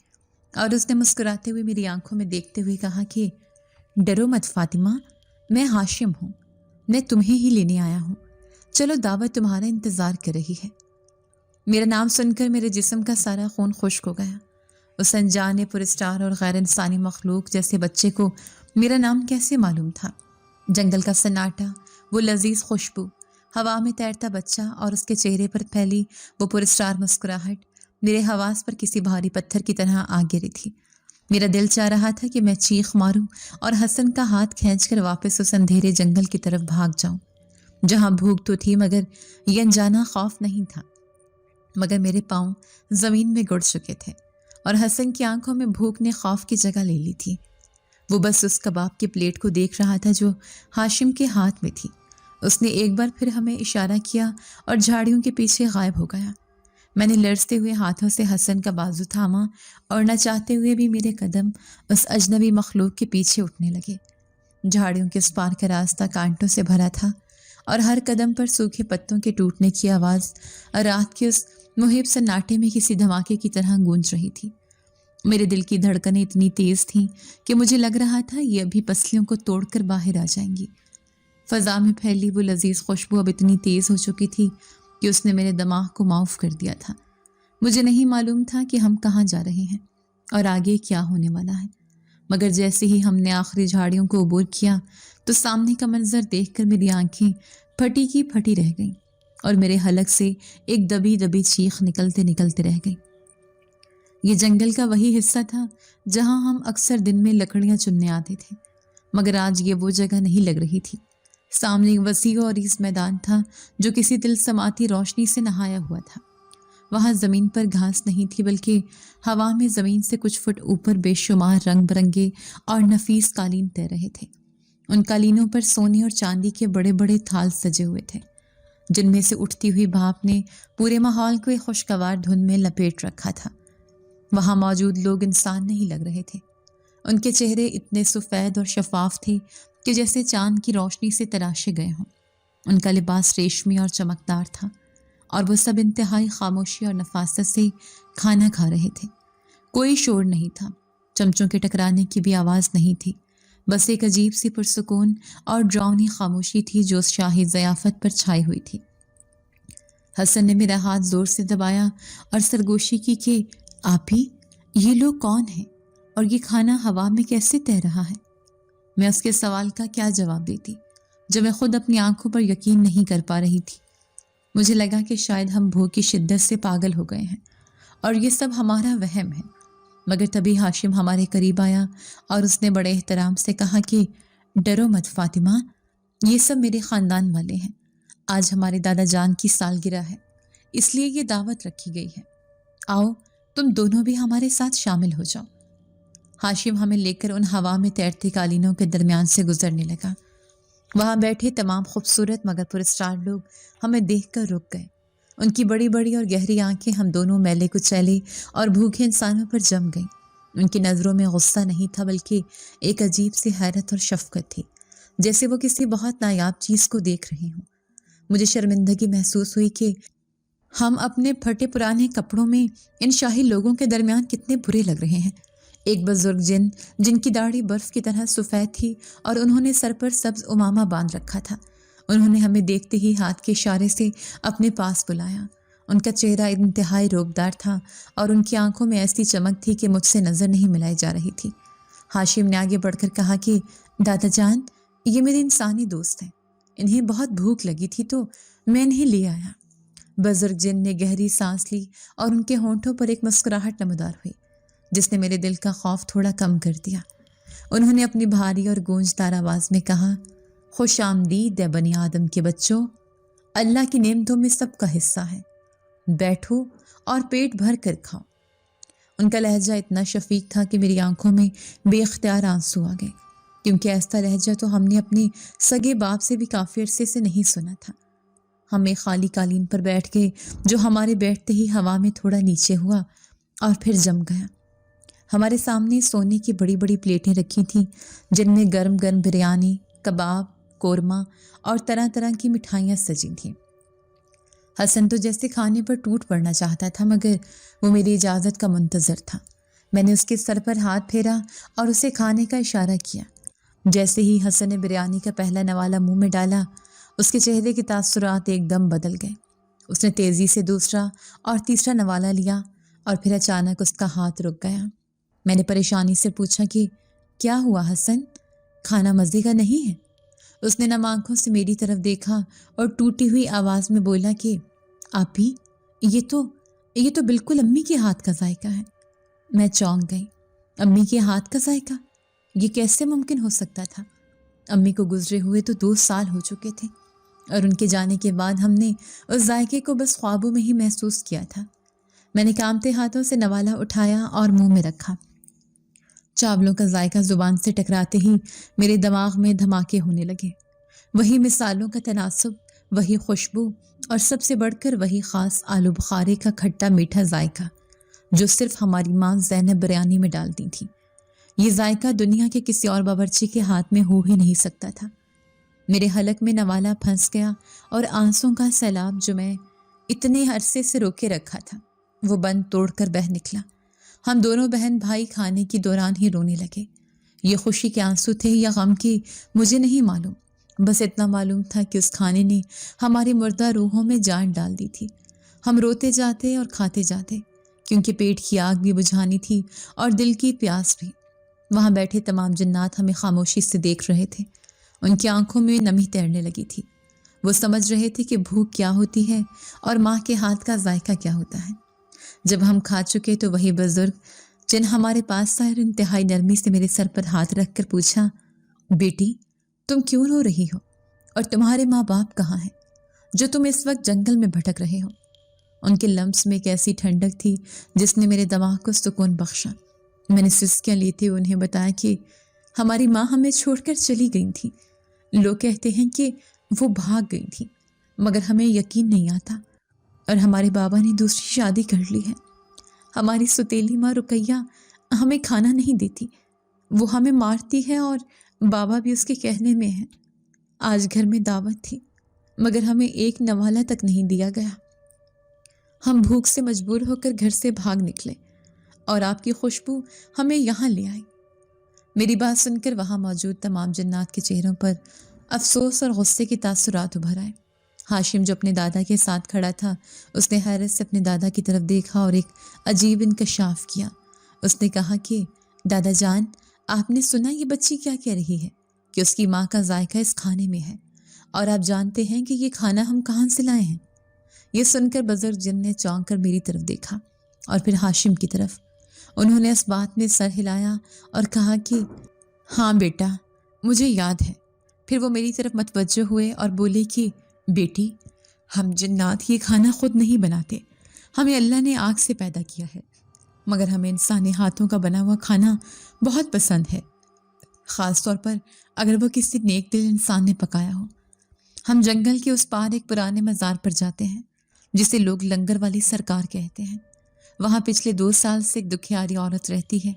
اور اس نے مسکراتے ہوئے میری آنکھوں میں دیکھتے ہوئے کہا کہ ڈرو مت فاطمہ، میں ہاشم ہوں، میں تمہیں ہی لینے آیا ہوں، چلو دعوت تمہارا انتظار کر رہی ہے۔ میرا نام سن کر میرے جسم کا سارا خون خشک ہو گیا۔ اس انجان پرسٹار اور غیر انسانی مخلوق جیسے بچے کو میرا نام کیسے معلوم تھا؟ جنگل کا سناٹا، وہ لذیذ خوشبو، ہوا میں تیرتا بچہ اور اس کے چہرے پر پھیلی وہ پرسٹار مسکراہٹ میرے حواس پر کسی بھاری پتھر کی طرح آ گری تھی۔ میرا دل چاہ رہا تھا کہ میں چیخ ماروں اور حسن کا ہاتھ کھینچ کر واپس اس اندھیرے جنگل کی طرف بھاگ جاؤں، جہاں بھوک تو تھی مگر یہ انجانا خوف نہیں تھا۔ مگر میرے پاؤں زمین میں گڑ چکے تھے، اور حسن کی آنکھوں میں بھوک نے خوف کی جگہ لے لی تھی۔ وہ بس اس کباب کی پلیٹ کو دیکھ رہا تھا جو ہاشم کے ہاتھ میں تھی۔ اس نے ایک بار پھر ہمیں اشارہ کیا اور جھاڑیوں کے پیچھے غائب ہو گیا۔ میں نے لرزتے ہوئے ہاتھوں سے حسن کا بازو تھاما، اور نہ چاہتے ہوئے بھی میرے قدم اس اجنبی مخلوق کے پیچھے اٹھنے لگے۔ جھاڑیوں کے اس پار کا راستہ کانٹوں سے بھرا تھا، اور ہر قدم پر سوکھے پتوں کے ٹوٹنے کی آواز رات کے اس محیب سناٹے میں کسی دھماکے کی طرح گونج رہی تھی۔ میرے دل کی دھڑکنیں اتنی تیز تھیں کہ مجھے لگ رہا تھا یہ ابھی پسلیوں کو توڑ کر باہر آ جائیں گی۔ فضا میں پھیلی وہ لذیذ خوشبو اب اتنی تیز ہو چکی تھی کہ اس نے میرے دماغ کو معاف کر دیا تھا۔ مجھے نہیں معلوم تھا کہ ہم کہاں جا رہے ہیں اور آگے کیا ہونے والا ہے، مگر جیسے ہی ہم نے آخری جھاڑیوں کو عبور کیا تو سامنے کا منظر دیکھ کر میری آنکھیں پھٹی کی پھٹی رہ گئیں، اور میرے حلق سے ایک دبی دبی چیخ نکلتے نکلتے رہ گئی۔ یہ جنگل کا وہی حصہ تھا جہاں ہم اکثر دن میں لکڑیاں چننے آتے تھے، مگر آج یہ وہ جگہ نہیں لگ رہی تھی۔ سامنے ایک وسیع اور عریض میدان تھا جو کسی طلسماتی روشنی سے نہایا ہوا تھا۔ وہاں زمین پر گھاس نہیں تھی، بلکہ ہوا میں زمین سے کچھ فٹ اوپر بے شمار رنگ برنگے اور نفیس قالین تیر رہے تھے۔ ان قالینوں پر سونے اور چاندی کے بڑے بڑے تھال سجے ہوئے تھے، جن میں سے اٹھتی ہوئی بھاپ نے پورے ماحول کو ایک خوشگوار دھن میں لپیٹ رکھا تھا۔ وہاں موجود لوگ انسان نہیں لگ رہے تھے۔ ان کے چہرے اتنے سفید اور شفاف تھے کہ جیسے چاند کی روشنی سے تراشے گئے ہوں۔ ان کا لباس ریشمی اور چمکدار تھا، اور وہ سب انتہائی خاموشی اور نفاست سے کھانا کھا رہے تھے۔ کوئی شور نہیں تھا، چمچوں کے ٹکرانے کی بھی آواز نہیں تھی، بس ایک عجیب سی پرسکون اور ڈراؤنی خاموشی تھی جو اس شاہی ضیافت پر چھائی ہوئی تھی۔ حسن نے میرا ہاتھ زور سے دبایا اور سرگوشی کی کہ آپ ہی، یہ لوگ کون ہیں اور یہ کھانا ہوا میں کیسے تیر رہا ہے؟ میں اس کے سوال کا کیا جواب دیتی جب میں خود اپنی آنکھوں پر یقین نہیں کر پا رہی تھی۔ مجھے لگا کہ شاید ہم بھوک کی شدت سے پاگل ہو گئے ہیں اور یہ سب ہمارا وہم ہے، مگر تبھی ہاشم ہمارے قریب آیا اور اس نے بڑے احترام سے کہا کہ ڈرو مت فاطمہ، یہ سب میرے خاندان والے ہیں، آج ہمارے دادا جان کی سالگرہ ہے، اس لیے یہ دعوت رکھی گئی ہے، آؤ تم دونوں بھی ہمارے ساتھ شامل ہو جاؤ۔ ہاشم ہمیں لے کر ان ہوا میں تیرتے قالینوں کے درمیان سے گزرنے لگا۔ وہاں بیٹھے تمام خوبصورت مگر پرسٹار لوگ ہمیں دیکھ کر رک گئے۔ ان کی بڑی بڑی اور گہری آنکھیں ہم دونوں میلے کچیلے اور بھوکے انسانوں پر جم گئیں۔ ان کی نظروں میں غصہ نہیں تھا، بلکہ ایک عجیب سی حیرت اور شفقت تھی، جیسے وہ کسی بہت نایاب چیز کو دیکھ رہے ہوں۔ مجھے شرمندگی محسوس ہوئی کہ ہم اپنے پھٹے پرانے کپڑوں میں ان شاہی لوگوں کے درمیان کتنے برے لگ رہے ہیں۔ ایک بزرگ جن کی داڑھی برف کی طرح سفید تھی اور انہوں نے سر پر سبز امامہ باندھ رکھا تھا، انہوں نے ہمیں دیکھتے ہی ہاتھ کے اشارے سے اپنے پاس بلایا۔ ان کا چہرہ انتہائی روبدار تھا اور ان کی آنکھوں میں ایسی چمک تھی کہ مجھ سے نظر نہیں ملائی جا رہی تھی۔ ہاشم نے آگے بڑھ کر کہا کہ دادا جان، یہ میرے انسانی دوست ہیں، انہیں بہت بھوک لگی تھی تو میں انہیں لے آیا۔ بزرگ جن نے گہری سانس لی اور ان کے ہونٹوں پر ایک مسکراہٹ نمودار ہوئی جس نے میرے دل کا خوف تھوڑا کم کر دیا۔ انہوں نے اپنی بھاری اور گونجدار آواز میں کہا، خوش آمدید ہے بنی آدم کے بچوں، اللہ کی نعمتوں میں سب کا حصہ ہے، بیٹھو اور پیٹ بھر کر کھاؤ۔ ان کا لہجہ اتنا شفیق تھا کہ میری آنکھوں میں بے اختیار آنسو آ گئے، کیونکہ ایسا لہجہ تو ہم نے اپنے سگے باپ سے بھی کافی عرصے سے نہیں سنا تھا۔ ہم ایک خالی قالین پر بیٹھ گئے جو ہمارے بیٹھتے ہی ہوا میں تھوڑا نیچے ہوا اور پھر جم گیا۔ ہمارے سامنے سونے کی بڑی بڑی پلیٹیں رکھی تھیں جن میں گرم گرم بریانی، کباب، قورمہ اور طرح طرح کی مٹھائیاں سجی تھیں۔ حسن تو جیسے کھانے پر ٹوٹ پڑنا چاہتا تھا، مگر وہ میری اجازت کا منتظر تھا۔ میں نے اس کے سر پر ہاتھ پھیرا اور اسے کھانے کا اشارہ کیا۔ جیسے ہی حسن نے بریانی کا پہلا نوالا منہ میں ڈالا، اس کے چہرے کے تاثرات ایک دم بدل گئے۔ اس نے تیزی سے دوسرا اور تیسرا نوالا لیا اور پھر اچانک اس کا ہاتھ رک گیا۔ میں نے پریشانی سے پوچھا کہ کیا ہوا حسن، کھانا مزے کا نہیں ہے؟ اس نے نم آنکھوں سے میری طرف دیکھا اور ٹوٹی ہوئی آواز میں بولا کہ آپی، یہ تو بالکل امی کے ہاتھ کا ذائقہ ہے۔ میں چونک گئی۔ امی کے ہاتھ کا ذائقہ؟ یہ کیسے ممکن ہو سکتا تھا؟ امی کو گزرے ہوئے تو 2 سال ہو چکے تھے، اور ان کے جانے کے بعد ہم نے اس ذائقے کو بس خوابوں میں ہی محسوس کیا تھا۔ میں نے کانپتے ہاتھوں سے نوالا اٹھایا اور منہ میں رکھا۔ چاولوں کا ذائقہ زبان سے ٹکراتے ہی میرے دماغ میں دھماکے ہونے لگے۔ وہی مثالوں کا تناسب، وہی خوشبو، اور سب سے بڑھ کر وہی خاص آلو بخارے کا کھٹا میٹھا ذائقہ جو صرف ہماری ماں زینب بریانی میں ڈالتی تھی۔ یہ ذائقہ دنیا کے کسی اور باورچی کے ہاتھ میں ہو ہی نہیں سکتا تھا۔ میرے حلق میں نوالا پھنس گیا اور آنسوں کا سیلاب جو میں اتنے عرصے سے روکے رکھا تھا وہ بند توڑ کر بہہ نکلا۔ ہم دونوں بہن بھائی کھانے کے دوران ہی رونے لگے۔ یہ خوشی کے آنسو تھے یا غم کی مجھے نہیں معلوم، بس اتنا معلوم تھا کہ اس کھانے نے ہماری مردہ روحوں میں جان ڈال دی تھی۔ ہم روتے جاتے اور کھاتے جاتے، کیونکہ پیٹ کی آگ بھی بجھانی تھی اور دل کی پیاس بھی۔ وہاں بیٹھے تمام جنات ہمیں خاموشی سے دیکھ رہے تھے۔ ان کی آنکھوں میں نمی تیرنے لگی تھی۔ وہ سمجھ رہے تھے کہ بھوک کیا ہوتی ہے اور ماں کے ہاتھ کا ذائقہ کیا ہوتا ہے۔ جب ہم کھا چکے تو وہی بزرگ جن ہمارے پاس آئے اور انتہائی نرمی سے میرے سر پر ہاتھ رکھ کر پوچھا، بیٹی تم کیوں رو رہی ہو، اور تمہارے ماں باپ کہاں ہیں جو تم اس وقت جنگل میں بھٹک رہے ہو؟ ان کے لمس میں ایک ایسی ٹھنڈک تھی جس نے میرے دماغ کو سکون بخشا۔ میں نے سسکیاں لیتے ہوئے انہیں بتایا کہ ہماری ماں ہمیں چھوڑ کر چلی گئی تھی۔ لوگ کہتے ہیں کہ وہ بھاگ گئی تھی، مگر ہمیں یقین نہیں آتا، اور ہمارے بابا نے دوسری شادی کر لی ہے۔ ہماری ستیلی ماں رقیہ ہمیں کھانا نہیں دیتی، وہ ہمیں مارتی ہے، اور بابا بھی اس کے کہنے میں ہے۔ آج گھر میں دعوت تھی مگر ہمیں ایک نوالا تک نہیں دیا گیا۔ ہم بھوک سے مجبور ہو کر گھر سے بھاگ نکلے اور آپ کی خوشبو ہمیں یہاں لے آئی۔ میری بات سن کر وہاں موجود تمام جنات کے چہروں پر افسوس اور غصے کے تاثرات ابھر آئے۔ ہاشم جو اپنے دادا کے ساتھ کھڑا تھا، اس نے حیرت سے اپنے دادا کی طرف دیکھا اور ایک عجیب انکشاف کیا۔ اس نے کہا کہ دادا جان، آپ نے سنا یہ بچی کیا کہہ رہی ہے کہ اس کی ماں کا ذائقہ اس کھانے میں ہے، اور آپ جانتے ہیں کہ یہ کھانا ہم کہاں سے لائے ہیں؟ یہ سن کر بزرگ جن نے چونک کر میری طرف دیکھا اور پھر ہاشم کی طرف۔ انہوں نے اس بات میں سر ہلایا اور کہا کہ ہاں بیٹا، مجھے یاد ہے۔ پھر وہ میری طرف متوجہ ہوئے اور بولے کہ بیٹی، ہم جنات یہ کھانا خود نہیں بناتے، ہمیں اللہ نے آگ سے پیدا کیا ہے، مگر ہمیں انسانی ہاتھوں کا بنا ہوا کھانا بہت پسند ہے، خاص طور پر اگر وہ کسی نیک دل انسان نے پکایا ہو۔ ہم جنگل کے اس پار ایک پرانے مزار پر جاتے ہیں جسے لوگ لنگر والی سرکار کہتے ہیں۔ وہاں پچھلے 2 سال سے ایک دکھیاری عورت رہتی ہے۔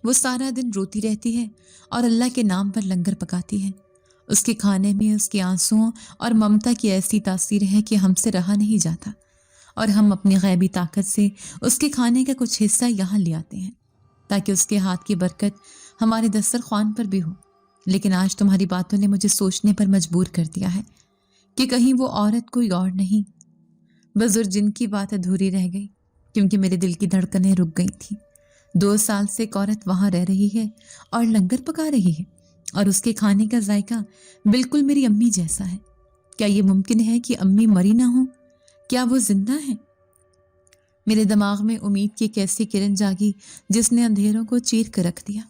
وہ سارا دن روتی رہتی ہے اور اللہ کے نام پر لنگر پکاتی ہے۔ اس کے کھانے میں اس کے آنسوؤں اور ممتا کی ایسی تاثیر ہے کہ ہم سے رہا نہیں جاتا، اور ہم اپنی غیبی طاقت سے اس کے کھانے کا کچھ حصہ یہاں لے آتے ہیں تاکہ اس کے ہاتھ کی برکت ہمارے دسترخوان پر بھی ہو۔ لیکن آج تمہاری باتوں نے مجھے سوچنے پر مجبور کر دیا ہے کہ کہیں وہ عورت کوئی اور نہیں۔ بزرگ جن کی بات ادھوری رہ گئی کیونکہ میرے دل کی دھڑکنیں رک گئی تھیں۔ 2 سال سے ایک عورت وہاں رہ رہی ہے اور لنگر پکا رہی ہے، اور اس کے کھانے کا ذائقہ بالکل میری امی جیسا ہے۔ کیا یہ ممکن ہے کہ امی مری نہ ہوں؟ کیا وہ زندہ ہیں؟ میرے دماغ میں امید کی ایک ایسی کرن جاگی جس نے اندھیروں کو چیر کر رکھ دیا۔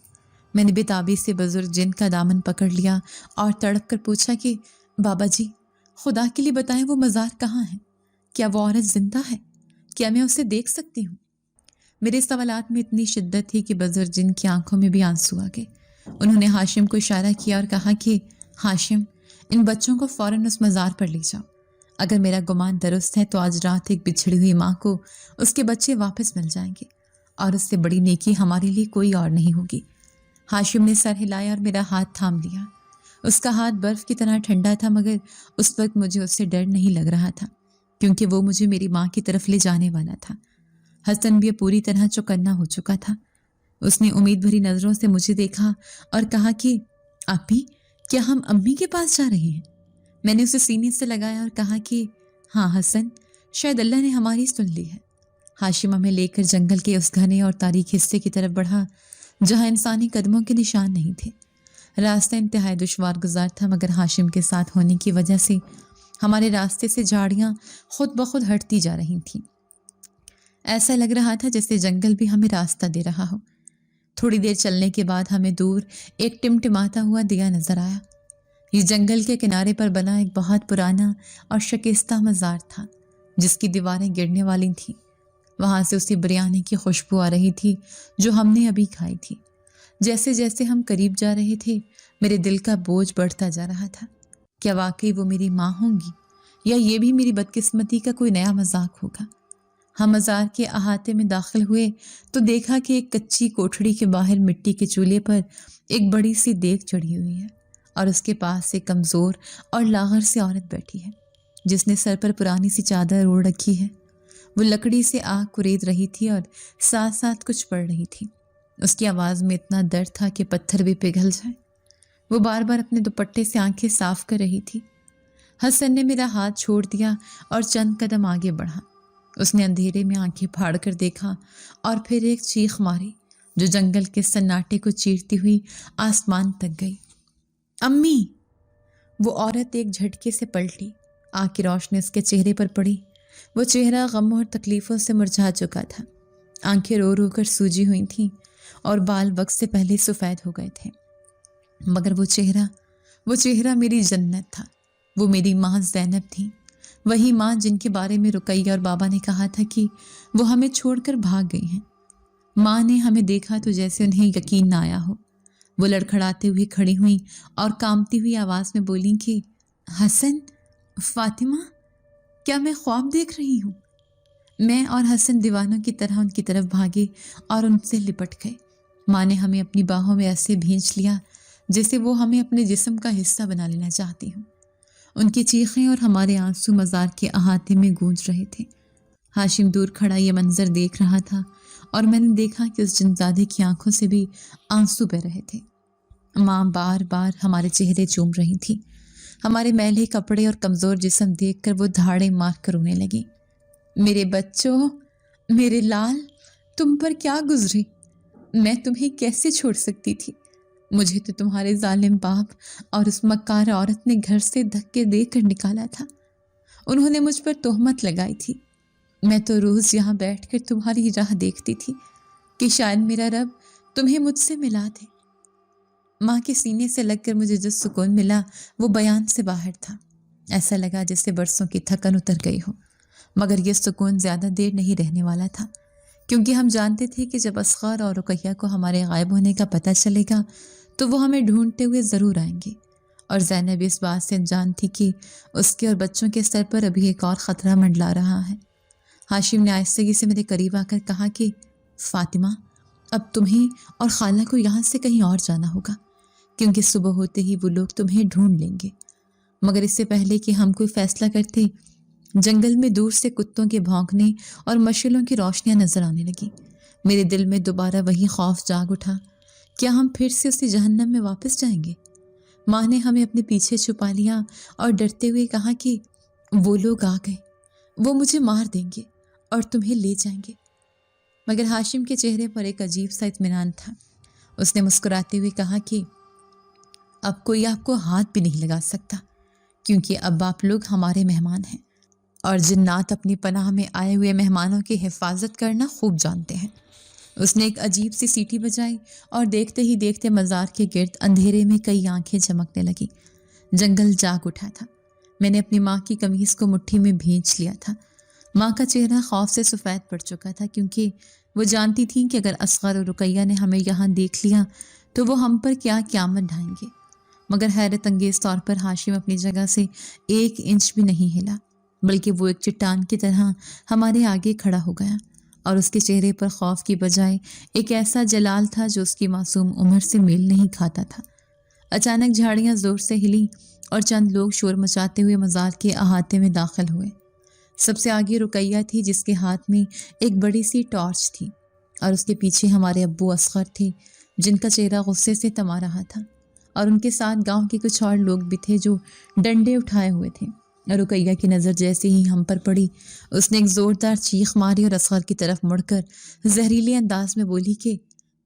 میں نے بے سے بزرگ جن کا دامن پکڑ لیا اور تڑپ کر پوچھا کہ بابا جی، خدا کے لیے بتائیں وہ مزار کہاں ہے؟ کیا وہ عورت زندہ ہے؟ کیا میں اسے دیکھ سکتی ہوں؟ میرے سوالات میں اتنی شدت تھی کہ بزرگ جن کی آنکھوں میں بھی آنسو آ گئے۔ انہوں نے ہاشم کو اشارہ کیا اور کہا کہ ہاشم، ان بچوں کو فوراً اس مزار پر لے جاؤ۔ اگر میرا گمان درست ہے تو آج رات ایک بچھڑی ہوئی ماں کو اس کے بچے واپس مل جائیں گے، اور اس سے بڑی نیکی ہمارے لیے کوئی اور نہیں ہوگی۔ ہاشم نے سر ہلایا اور میرا ہاتھ تھام لیا۔ اس کا ہاتھ برف کی طرح ٹھنڈا تھا، مگر اس وقت مجھے اس سے ڈر نہیں لگ رہا تھا، کیونکہ وہ مجھے میری ماں کی طرف لے جانے والا تھا۔ حسن بھی پوری طرح چوکنا ہو چکا تھا۔ اس نے امید بھری نظروں سے مجھے دیکھا اور کہا کہ آپی، کیا ہم امی کے پاس جا رہے ہیں؟ میں نے اسے سینے سے لگایا اور کہا کہ ہاں حسن، شاید اللہ نے ہماری سن لی ہے۔ ہاشم ہمیں لے کر جنگل کے اس گھنے اور تاریک حصے کی طرف بڑھا جہاں انسانی قدموں کے نشان نہیں تھے۔ راستہ انتہائی دشوار گزار تھا، مگر ہاشم کے ساتھ ہونے کی وجہ سے ہمارے راستے سے جھاڑیاں خود بخود ہٹتی جا رہی تھیں۔ ایسا لگ رہا تھا جیسے جنگل بھی ہمیں راستہ دے رہا ہو۔ تھوڑی دیر چلنے کے بعد ہمیں دور ایک ٹمٹماتا ہوا دیا نظر آیا۔ یہ جنگل کے کنارے پر بنا ایک بہت پرانا اور شکستہ مزار تھا، جس کی دیواریں گرنے والی تھیں۔ وہاں سے اسی بریانی کی خوشبو آ رہی تھی جو ہم نے ابھی کھائی تھی۔ جیسے جیسے ہم قریب جا رہے تھے، میرے دل کا بوجھ بڑھتا جا رہا تھا۔ کیا واقعی وہ میری ماں ہوں گی، یا یہ بھی میری بدقسمتی کا کوئی نیا مذاق ہوگا؟ ہم مزار کے احاطے میں داخل ہوئے تو دیکھا کہ ایک کچی کوٹھڑی کے باہر مٹی کے چولہے پر ایک بڑی سی دیگ چڑھی ہوئی ہے، اور اس کے پاس ایک کمزور اور لاغر سی عورت بیٹھی ہے جس نے سر پر پرانی سی چادر اوڑھ رکھی ہے۔ وہ لکڑی سے آگ کورید رہی تھی اور ساتھ ساتھ کچھ پڑھ رہی تھی۔ اس کی آواز میں اتنا درد تھا کہ پتھر بھی پگھل جائیں۔ وہ بار بار اپنے دوپٹے سے آنکھیں صاف کر رہی تھی۔ حسن نے میرا ہاتھ چھوڑ دیا اور چند قدم آگے بڑھا۔ اس نے اندھیرے میں آنکھیں پھاڑ کر دیکھا اور پھر ایک چیخ ماری جو جنگل کے سناٹے کو چیرتی ہوئی آسمان تک گئی۔ امی! وہ عورت ایک جھٹکے سے پلٹی۔ آگ کی روشنی اس کے چہرے پر پڑی۔ وہ چہرہ غموں اور تکلیفوں سے مرجھا چکا تھا۔ آنکھیں رو رو کر سوجی ہوئی تھیں اور بال وقت سے پہلے سفید ہو گئے تھے، مگر وہ چہرہ میری جنت تھا۔ وہ میری ماں زینب تھی، وہی ماں جن کے بارے میں رقیہ اور بابا نے کہا تھا کہ وہ ہمیں چھوڑ کر بھاگ گئی ہیں۔ ماں نے ہمیں دیکھا تو جیسے انہیں یقین نہ آیا ہو۔ وہ لڑکھڑاتے ہوئے کھڑی ہوئی اور کانپتی ہوئی آواز میں بولی کہ حسن، فاطمہ، کیا میں خواب دیکھ رہی ہوں؟ میں اور حسن دیوانوں کی طرح ان کی طرف بھاگے اور ان سے لپٹ گئے۔ ماں نے ہمیں اپنی باہوں میں ایسے بھینچ لیا جیسے وہ ہمیں اپنے جسم کا حصہ بنا لینا چاہتی ہوں۔ ان کی چیخیں اور ہمارے آنسو مزار کے احاطے میں گونج رہے تھے۔ ہاشم دور کھڑا یہ منظر دیکھ رہا تھا، اور میں نے دیکھا کہ اس جنزادے کی آنکھوں سے بھی آنسو بہ رہے تھے۔ ماں بار بار ہمارے چہرے چوم رہی تھی۔ ہمارے میلے کپڑے اور کمزور جسم دیکھ کر وہ دھاڑے مار کر رونے لگی۔ میرے بچوں، میرے لال، تم پر کیا گزری؟ میں تمہیں کیسے چھوڑ سکتی تھی؟ مجھے تو تمہارے ظالم باپ اور اس مکار عورت نے گھر سے دھکے دے کر نکالا تھا۔ انہوں نے مجھ پر تہمت لگائی تھی۔ میں تو روز یہاں بیٹھ کر تمہاری راہ دیکھتی تھی کہ شاید میرا رب تمہیں مجھ سے ملا دے۔ ماں کے سینے سے لگ کر مجھے جو سکون ملا وہ بیان سے باہر تھا۔ ایسا لگا جیسے برسوں کی تھکن اتر گئی ہو، مگر یہ سکون زیادہ دیر نہیں رہنے والا تھا، کیونکہ ہم جانتے تھے کہ جب اصغر اور رقیہ کو ہمارے غائب ہونے کا پتہ چلے گا تو وہ ہمیں ڈھونڈتے ہوئے ضرور آئیں گے، اور زینب اس بات سے انجان تھی کہ اس کے اور بچوں کے سر پر ابھی ایک اور خطرہ منڈلا رہا ہے۔ ہاشم نے آہستگی سے میرے قریب آ کر کہا کہ فاطمہ، اب تمہیں اور خالہ کو یہاں سے کہیں اور جانا ہوگا، کیونکہ صبح ہوتے ہی وہ لوگ تمہیں ڈھونڈ لیں گے۔ مگر اس سے پہلے کہ ہم کوئی فیصلہ کرتے، جنگل میں دور سے کتوں کے بھونکنے اور مشعلوں کی روشنیاں نظر آنے لگی۔ میرے دل میں دوبارہ وہی خوف جاگ اٹھا، کیا ہم پھر سے اسی جہنم میں واپس جائیں گے؟ ماں نے ہمیں اپنے پیچھے چھپا لیا اور ڈرتے ہوئے کہا کہ وہ لوگ آ گئے، وہ مجھے مار دیں گے اور تمہیں لے جائیں گے۔ مگر ہاشم کے چہرے پر ایک عجیب سا اطمینان تھا۔ اس نے مسکراتے ہوئے کہا کہ اب کوئی آپ کو ہاتھ بھی نہیں لگا سکتا، کیونکہ اب آپ لوگ ہمارے مہمان ہیں، اور جنات اپنی پناہ میں آئے ہوئے مہمانوں کی حفاظت کرنا خوب جانتے ہیں۔ اس نے ایک عجیب سی سیٹی بجائی اور دیکھتے ہی دیکھتے مزار کے گرد اندھیرے میں کئی آنکھیں چمکنے لگی۔ جنگل جاگ اٹھا تھا۔ میں نے اپنی ماں کی قمیص کو مٹھی میں بھینچ لیا تھا۔ ماں کا چہرہ خوف سے سفید پڑ چکا تھا، کیونکہ وہ جانتی تھیں کہ اگر اصغر اور رقیہ نے ہمیں یہاں دیکھ لیا تو وہ ہم پر کیا قیامت ڈھائیں گے۔ مگر حیرت انگیز طور پر ہاشم اپنی جگہ سے 1 انچ بھی نہیں ہلا، بلکہ وہ ایک چٹان کی طرح ہمارے آگے کھڑا ہو گیا، اور اس کے چہرے پر خوف کی بجائے ایک ایسا جلال تھا جو اس کی معصوم عمر سے میل نہیں کھاتا تھا۔ اچانک جھاڑیاں زور سے ہلی اور چند لوگ شور مچاتے ہوئے مزار کے احاطے میں داخل ہوئے۔ سب سے آگے رقیہ تھی، جس کے ہاتھ میں ایک بڑی سی ٹارچ تھی، اور اس کے پیچھے ہمارے ابو اصغر تھے، جن کا چہرہ غصے سے تما رہا تھا، اور ان کے ساتھ گاؤں کے کچھ اور لوگ بھی تھے جو ڈنڈے اٹھائے ہوئے تھے۔ رقیہ کی نظر جیسے ہی ہم پر پڑی، اس نے ایک زوردار چیخ ماری اور اصغر کی طرف مڑ کر زہریلے انداز میں بولی کہ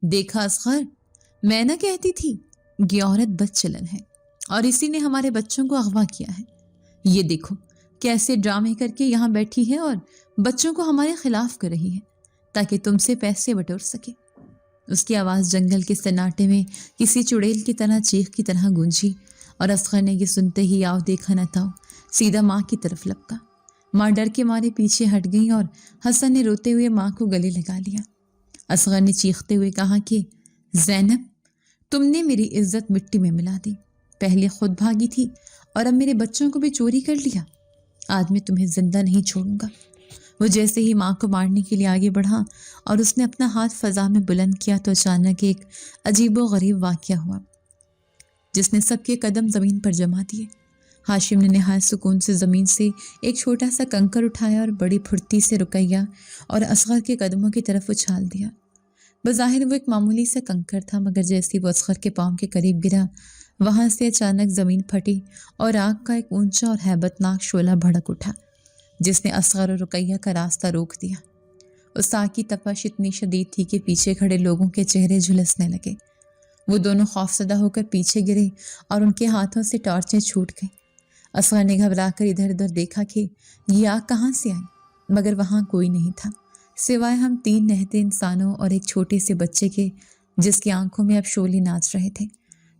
دیکھا اصغر، میں نہ کہتی تھی یہ عورت بد چلن ہے، اور اسی نے ہمارے بچوں کو اغوا کیا ہے۔ یہ دیکھو کیسے ڈرامے کر کے یہاں بیٹھی ہے اور بچوں کو ہمارے خلاف کر رہی ہے تاکہ تم سے پیسے بٹور سکے۔ اس کی آواز جنگل کے سناٹے میں کسی چڑیل کی طرح چیخ کی طرح گونجی، اور اصغر نے یہ سنتے ہی آؤ دیکھا نہ تاؤ سیدھا ماں کی طرف لپکا۔ ماں ڈر کے مارے پیچھے ہٹ گئی اور حسن نے روتے ہوئے ماں کو گلے لگا لیا۔ اصغر نے چیختے ہوئے کہا کہ زینب، تم نے میری عزت مٹی میں ملا دی، پہلے خود بھاگی تھی اور اب میرے بچوں کو بھی چوری کر لیا، آج میں تمہیں زندہ نہیں چھوڑوں گا۔ وہ جیسے ہی ماں کو مارنے کے لیے آگے بڑھا اور اس نے اپنا ہاتھ فضا میں بلند کیا تو اچانک ایک عجیب و غریب واقعہ ہوا جس نے سب کے قدم زمین پر جما دیے۔ ہاشم نے نہایت سکون سے زمین سے ایک چھوٹا سا کنکر اٹھایا اور بڑی پھرتی سے رقیہ اور اصغر کے قدموں کی طرف اچھال دیا۔ بظاہر وہ ایک معمولی سا کنکر تھا، مگر جیسے وہ اصغر کے پاؤں کے قریب گرا، وہاں سے اچانک زمین پھٹی اور آگ کا ایک اونچا اور ہیبت ناک شعلہ بھڑک اٹھا، جس نے اصغر اور رقیہ کا راستہ روک دیا۔ اس آگ کی تپش اتنی شدید تھی کہ پیچھے کھڑے لوگوں کے چہرے جھلسنے لگے۔ وہ دونوں خوفزدہ ہو کر پیچھے گرے اور ان کے ہاتھوں سے ٹارچیں چھوٹ گئیں۔ اصغر نے گھبرا کر ادھر ادھر دیکھا کہ یہ آگ کہاں سے آئی، مگر وہاں کوئی نہیں تھا سوائے ہم 3 نہتے انسانوں اور ایک چھوٹے سے بچے کے، جس کی آنکھوں میں اب شعلے ناچ رہے تھے۔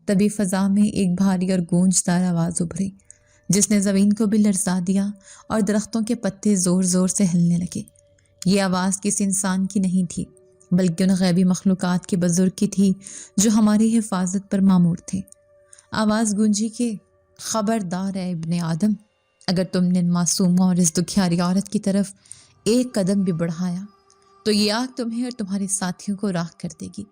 تبھی فضا میں ایک بھاری اور گونجدار آواز ابھری، جس نے زمین کو بھی لرزا دیا اور درختوں کے پتے زور زور سے ہلنے لگے۔ یہ آواز کسی انسان کی نہیں تھی، بلکہ ان غیبی مخلوقات کے بزرگ کی تھی جو ہماری حفاظت پر مامور تھے۔ آواز گونجی کہ خبردار ہے ابن آدم، اگر تم نے ان معصوموں اور اس دکھیاری عورت کی طرف ایک قدم بھی بڑھایا تو یہ آگ تمہیں اور تمہارے ساتھیوں کو راکھ کر دے گی۔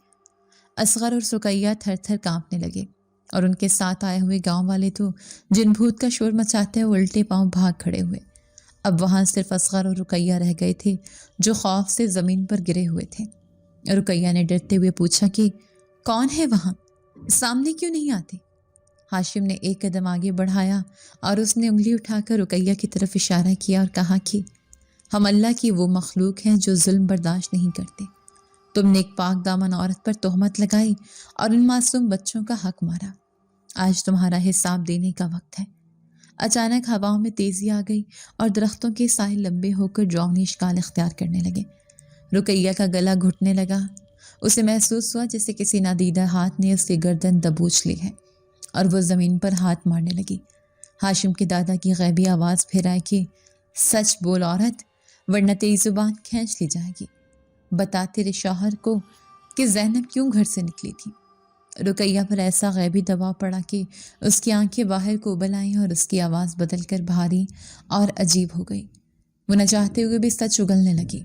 اصغر اور رقیہ تھر تھر کانپنے لگے، اور ان کے ساتھ آئے ہوئے گاؤں والے تو جن بھوت کا شور مچاتے ہوئے الٹے پاؤں بھاگ کھڑے ہوئے۔ اب وہاں صرف اصغر اور رقیہ رہ گئے تھے جو خوف سے زمین پر گرے ہوئے تھے۔ رقیہ نے ڈرتے ہوئے پوچھا کہ کون ہے وہاں، سامنے کیوں نہیں آتے؟ ہاشم نے ایک قدم آگے بڑھایا اور اس نے انگلی اٹھا کر رقیہ کی طرف اشارہ کیا اور کہا کہ ہم اللہ کی وہ مخلوق ہیں جو ظلم برداشت نہیں کرتے۔ تم نے ایک پاک دامن عورت پر تہمت لگائی اور ان معصوم بچوں کا حق مارا، آج تمہارا حساب دینے کا وقت ہے۔ اچانک ہواؤں میں تیزی آ گئی اور درختوں کے سائے لمبے ہو کر ڈراؤنی اشکال اختیار کرنے لگے۔ رقیہ کا گلا گھٹنے لگا، اسے محسوس ہوا جیسے کسی نادیدہ ہاتھ نے اس کی گردن دبوچ لی ہے، اور وہ زمین پر ہاتھ مارنے لگی۔ ہاشم کے دادا کی غیبی آواز پھر آئی کہ سچ بول عورت، ورنہ تیری زبان کھینچ لی جائے گی، بتا تیرے شوہر کو کہ زینب کیوں گھر سے نکلی تھی۔ رقیہ پر ایسا غیبی دباؤ پڑا کہ اس کی آنکھیں باہر کو ابل آئیں اور اس کی آواز بدل کر بھاری اور عجیب ہو گئی۔ وہ نہ چاہتے ہوئے بھی سچ اگلنے لگی۔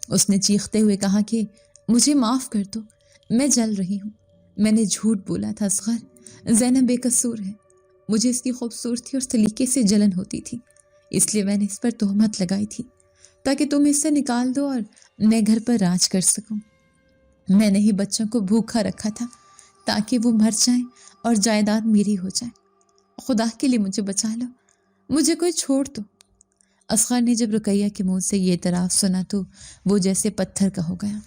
اس نے چیختے ہوئے کہا کہ مجھے معاف کر دو، میں جل رہی ہوں، میں نے جھوٹ بولا تھا اصغر، زینب بے قصور ہے، مجھے اس کی خوبصورتی اور سلیقے سے جلن ہوتی تھی، اس لیے میں نے اس پر تہمت لگائی تھی تاکہ تم اس سے نکال دو اور میں گھر پر راج کر سکوں۔ میں نے ہی بچوں کو بھوکا رکھا تھا تاکہ وہ مر جائیں اور جائیداد میری ہو جائے، خدا کے لیے مجھے بچا لو، مجھے کوئی چھوڑ دو۔ اصغر نے جب رقیہ کے منہ سے یہ اعتراف سنا تو وہ جیسے پتھر کا ہو گیا،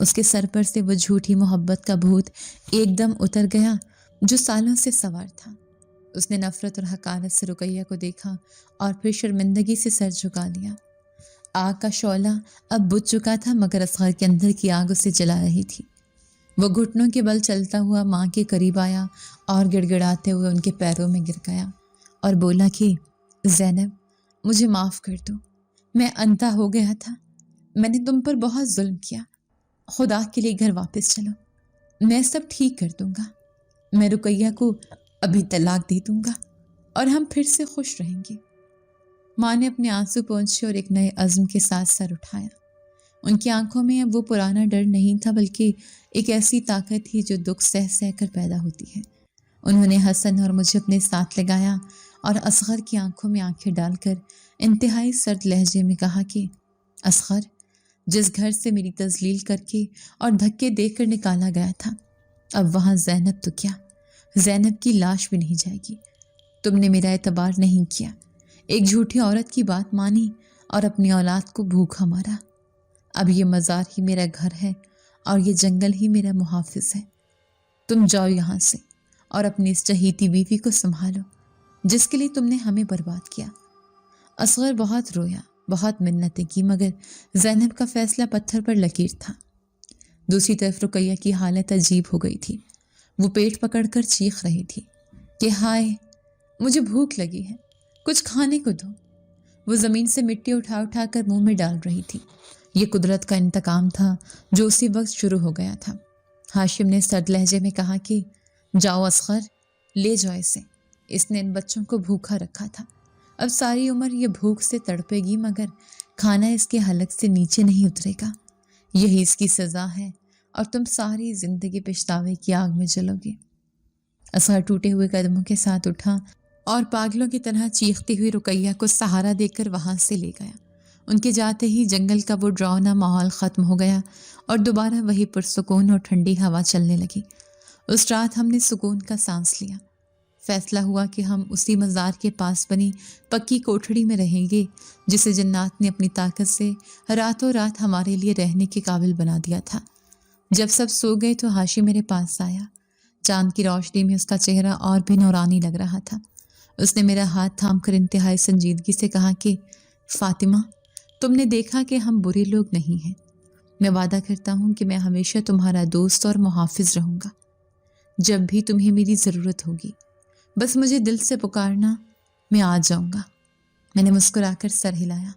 اس کے سر پر سے وہ جھوٹی محبت کا بھوت ایک دم اتر گیا جو سالوں سے سوار تھا۔ اس نے نفرت اور حقارت سے رقیہ کو دیکھا اور پھر شرمندگی سے سر جھکا لیا۔ آگ کا شعلہ اب بجھ چکا تھا، مگر اصغر کے اندر کی آگ اسے جلا رہی تھی۔ وہ گھٹنوں کے بل چلتا ہوا ماں کے قریب آیا اور گڑ گڑاتے ہوئے ان کے پیروں میں گر گیا اور بولا کہ زینب مجھے معاف کر دو، میں اندھا ہو گیا تھا، میں نے تم پر بہت ظلم کیا، خدا کے لیے گھر واپس چلو، میں سب ٹھیک کر دوں گا، میں رقیہ کو ابھی طلاق دے دوں گا اور ہم پھر سے خوش رہیں گے۔ ماں نے اپنے آنسو پونچھے اور ایک نئے عزم کے ساتھ سر اٹھایا۔ ان کی آنکھوں میں اب وہ پرانا ڈر نہیں تھا، بلکہ ایک ایسی طاقت تھی جو دکھ سہ سہ کر پیدا ہوتی ہے۔ انہوں نے حسن اور مجھے اپنے ساتھ لگایا اور اصغر کی آنکھوں میں آنکھیں ڈال کر انتہائی سرد لہجے میں کہا کہ اصغر، جس گھر سے میری تذلیل کر کے اور دھکے دے کر نکالا گیا تھا، اب وہاں زینب تو کیا، زینب کی لاش بھی نہیں جائے گی۔ تم نے میرا اعتبار نہیں کیا، ایک جھوٹی عورت کی بات مانی اور اپنی اولاد کو بھوکا مارا۔ اب یہ مزار ہی میرا گھر ہے اور یہ جنگل ہی میرا محافظ ہے۔ تم جاؤ یہاں سے اور اپنی اس چہیتی بیوی کو سنبھالو جس کے لیے تم نے ہمیں برباد کیا۔ اصغر بہت رویا، بہت منتیں کی، مگر زینب کا فیصلہ پتھر پر لکیر تھا۔ دوسری طرف رقیہ کی حالت عجیب ہو گئی تھی۔ وہ پیٹ پکڑ کر چیخ رہی تھی کہ ہائے، مجھے بھوک لگی ہے، کچھ کھانے کو دو۔ وہ زمین سے مٹی اٹھا اٹھا کر منہ میں ڈال رہی تھی۔ یہ قدرت کا انتقام تھا جو اسی وقت شروع ہو گیا تھا۔ ہاشم نے سرد لہجے میں کہا کہ جاؤ اصغر، لے جاؤ اسے، اس نے ان بچوں کو بھوکا رکھا تھا، اب ساری عمر یہ بھوک سے تڑپے گی مگر کھانا اس کے حلق سے نیچے نہیں اترے گا، یہی اس کی سزا ہے اور تم ساری زندگی پچھتاوے کی آگ میں جلو گے۔ اصغر ٹوٹے ہوئے قدموں کے ساتھ اٹھا اور پاگلوں کی طرح چیختی ہوئی رقیہ کو سہارا دے کر وہاں سے لے گیا۔ ان کے جاتے ہی جنگل کا وہ ڈراؤنا ماحول ختم ہو گیا اور دوبارہ وہی پرسکون اور ٹھنڈی ہوا چلنے لگی۔ اس رات ہم نے سکون کا سانس لیا۔ فیصلہ ہوا کہ ہم اسی مزار کے پاس بنی پکی کوٹھڑی میں رہیں گے جسے جنات نے اپنی طاقت سے راتوں رات ہمارے لیے رہنے کے قابل بنا دیا تھا۔ جب سب سو گئے تو ہاشم میرے پاس آیا۔ چاند کی روشنی میں اس کا چہرہ اور بھی نورانی لگ رہا تھا۔ اس نے میرا ہاتھ تھام کر انتہائی سنجیدگی سے کہا کہ فاطمہ، تم نے دیکھا کہ ہم برے لوگ نہیں ہیں۔ میں وعدہ کرتا ہوں کہ میں ہمیشہ تمہارا دوست اور محافظ رہوں گا۔ جب بھی تمہیں میری ضرورت ہوگی بس مجھے دل سے پکارنا، میں آ جاؤں گا۔ میں نے مسکرا کر سر ہلایا۔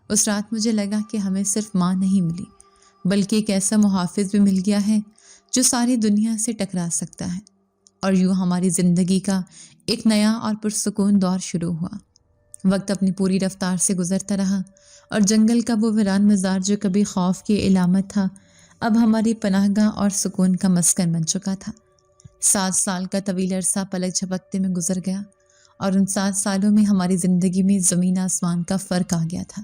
اس رات مجھے لگا کہ ہمیں صرف ماں نہیں ملی بلکہ ایک ایسا محافظ بھی مل گیا ہے جو ساری دنیا سے ٹکرا سکتا ہے، اور یوں ہماری زندگی کا ایک نیا اور پرسکون دور شروع ہوا۔ وقت اپنی پوری رفتار سے گزرتا رہا اور جنگل کا وہ ویران مزار جو کبھی خوف کی علامت تھا اب ہماری پناہ گاہ اور سکون کا مسکن بن چکا تھا۔ 7 سال کا طویل عرصہ پلک جھپکتے میں گزر گیا اور ان 7 سالوں میں ہماری زندگی میں زمین آسمان کا فرق آ گیا تھا۔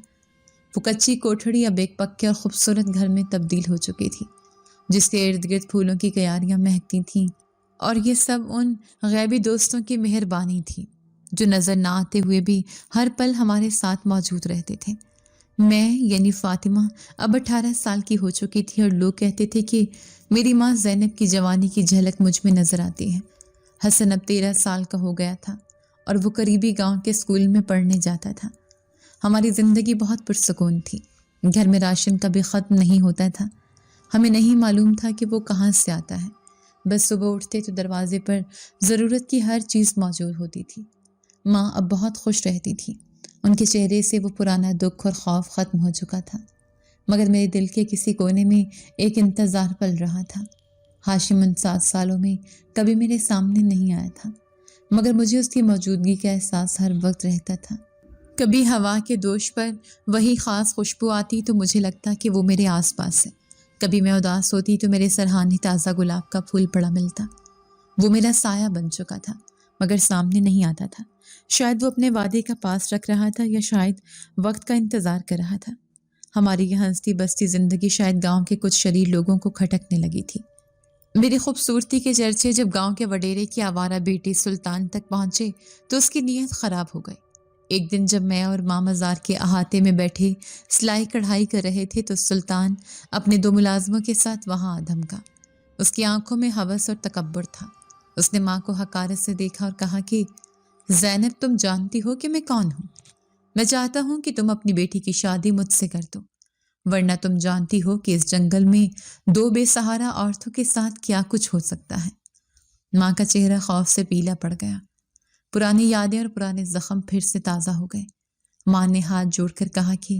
وہ کچی کوٹھڑی اب ایک پکے اور خوبصورت گھر میں تبدیل ہو چکی تھی جس کے ارد گرد پھولوں کی کیاریاں مہکتی تھیں، اور یہ سب ان غیبی دوستوں کی مہربانی تھی جو نظر نہ آتے ہوئے بھی ہر پل ہمارے ساتھ موجود رہتے تھے۔ میں یعنی فاطمہ اب 18 سال کی ہو چکی تھی اور لوگ کہتے تھے کہ میری ماں زینب کی جوانی کی جھلک مجھ میں نظر آتی ہے۔ حسن اب 13 سال کا ہو گیا تھا اور وہ قریبی گاؤں کے اسکول میں پڑھنے جاتا تھا۔ ہماری زندگی بہت پرسکون تھی۔ گھر میں راشن کبھی ختم نہیں ہوتا تھا۔ ہمیں نہیں معلوم تھا کہ وہ کہاں سے آتا ہے، بس صبح اٹھتے تو دروازے پر ضرورت کی ہر چیز موجود ہوتی تھی۔ ماں اب بہت خوش رہتی تھی، ان کے چہرے سے وہ پرانا دکھ اور خوف ختم ہو چکا تھا، مگر میرے دل کے کسی کونے میں ایک انتظار پل رہا تھا۔ ہاشم ان 7 سالوں میں کبھی میرے سامنے نہیں آیا تھا، مگر مجھے اس کی موجودگی کا احساس ہر وقت رہتا تھا۔ کبھی ہوا کے دوش پر وہی خاص خوشبو آتی تو مجھے لگتا کہ وہ میرے آس پاس ہے، کبھی میں اداس ہوتی تو میرے سرہانے تازہ گلاب کا پھول پڑا ملتا۔ وہ میرا سایہ بن چکا تھا مگر سامنے نہیں آتا تھا۔ شاید وہ اپنے وعدے کا پاس رکھ رہا تھا یا شاید وقت کا انتظار کر رہا تھا۔ ہماری یہ ہنستی بستی زندگی شاید گاؤں کے کچھ شریر لوگوں کو کھٹکنے لگی تھی۔ میری خوبصورتی کے چرچے جب گاؤں کے وڈیرے کی آوارہ بیٹی سلطان تک پہنچے تو اس کی نیت خراب ہو گئی۔ ایک دن جب میں اور ماں مزار کے احاطے میں بیٹھے سلائی کڑھائی کر رہے تھے تو سلطان اپنے 2 ملازموں کے ساتھ وہاں آ دھمکا۔ اس کی آنکھوں میں ہوس اور تکبر تھا۔ اس نے ماں کو حقارت سے دیکھا اور کہا کہ زینب، تم جانتی ہو کہ میں کون ہوں؟ میں چاہتا ہوں کہ تم اپنی بیٹی کی شادی مجھ سے کر دو، ورنہ تم جانتی ہو کہ اس جنگل میں 2 بے سہارا عورتوں کے ساتھ کیا کچھ ہو سکتا ہے۔ ماں کا چہرہ خوف سے پیلا پڑ گیا۔ پرانی یادیں اور پرانے زخم پھر سے تازہ ہو گئے۔ ماں نے ہاتھ جوڑ کر کہا کہ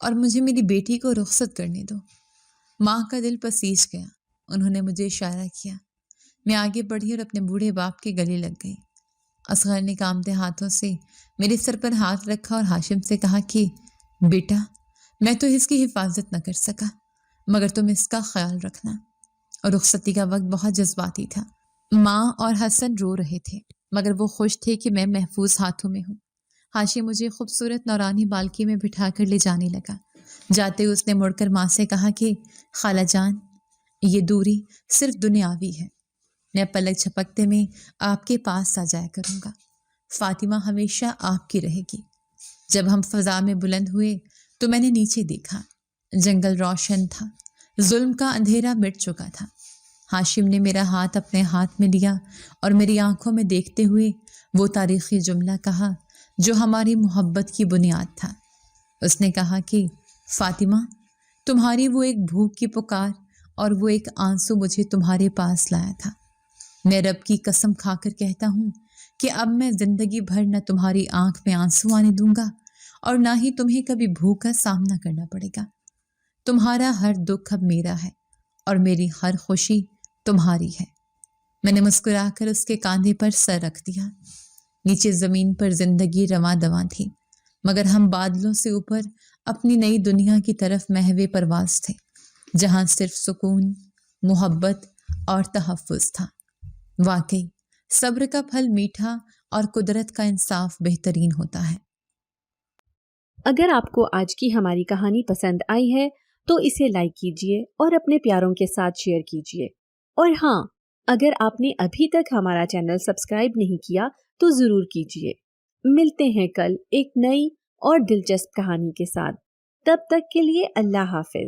اور مجھے میری بیٹی کو رخصت کرنے دو۔ ماں کا دل پسیج گیا۔ انہوں نے مجھے اشارہ کیا۔ میں آگے بڑھی اور اپنے بوڑھے باپ کے گلے لگ گئی۔ اصغر نے کانپتے ہاتھوں سے میرے سر پر ہاتھ رکھا اور ہاشم سے کہا کہ بیٹا، میں تو اس کی حفاظت نہ کر سکا، مگر تم اس کا خیال رکھنا۔ اور رخصتی کا وقت بہت جذباتی تھا۔ ماں اور حسن رو رہے تھے، مگر وہ خوش تھے کہ میں محفوظ ہاتھوں میں ہوں۔ ہاشم مجھے خوبصورت نورانی بالکی میں بٹھا کر لے جانے لگا۔ جاتے اس نے مڑ کر ماں سے کہا کہ خالہ جان، یہ دوری صرف دنیاوی ہے، میں پلک جھپکتے میں آپ کے پاس آ جایا کروں گا۔ فاطمہ ہمیشہ آپ کی رہے گی۔ جب ہم فضا میں بلند ہوئے تو میں نے نیچے دیکھا۔ جنگل روشن تھا، ظلم کا اندھیرا مٹ چکا تھا۔ ہاشم نے میرا ہاتھ اپنے ہاتھ میں لیا اور میری آنکھوں میں دیکھتے ہوئے وہ تاریخی جملہ کہا جو ہماری محبت کی بنیاد تھا۔ اس نے کہا کہ فاطمہ، تمہاری وہ ایک بھوک کی پکار اور وہ ایک آنسو مجھے تمہارے پاس لایا تھا۔ میں رب کی قسم کھا کر کہتا ہوں کہ اب میں زندگی بھر نہ تمہاری آنکھ میں آنسو آنے دوں گا اور نہ ہی تمہیں کبھی بھوک کا سامنا کرنا پڑے گا۔ تمہارا ہر دکھ اب میرا ہے اور میری ہر خوشی تمہاری ہے۔ میں نے مسکرا کر اس کے کاندھے پر سر رکھ دیا۔ نیچے زمین پر زندگی رواں دواں تھی، مگر ہم بادلوں سے اوپر اپنی نئی دنیا کی طرف محو پرواز تھے، جہاں صرف سکون، محبت اور تحفظ تھا۔ واقعی صبر کا پھل میٹھا اور قدرت کا انصاف بہترین ہوتا ہے۔ اگر آپ کو آج کی ہماری کہانی پسند آئی ہے تو اسے لائک کیجیے اور اپنے پیاروں کے ساتھ شیئر کیجیے۔ اور ہاں، اگر آپ نے ابھی تک ہمارا چینل سبسکرائب نہیں کیا تو ضرور کیجیے۔ ملتے ہیں کل ایک نئی اور دلچسپ کہانی کے ساتھ۔ تب تک کے لیے اللہ حافظ۔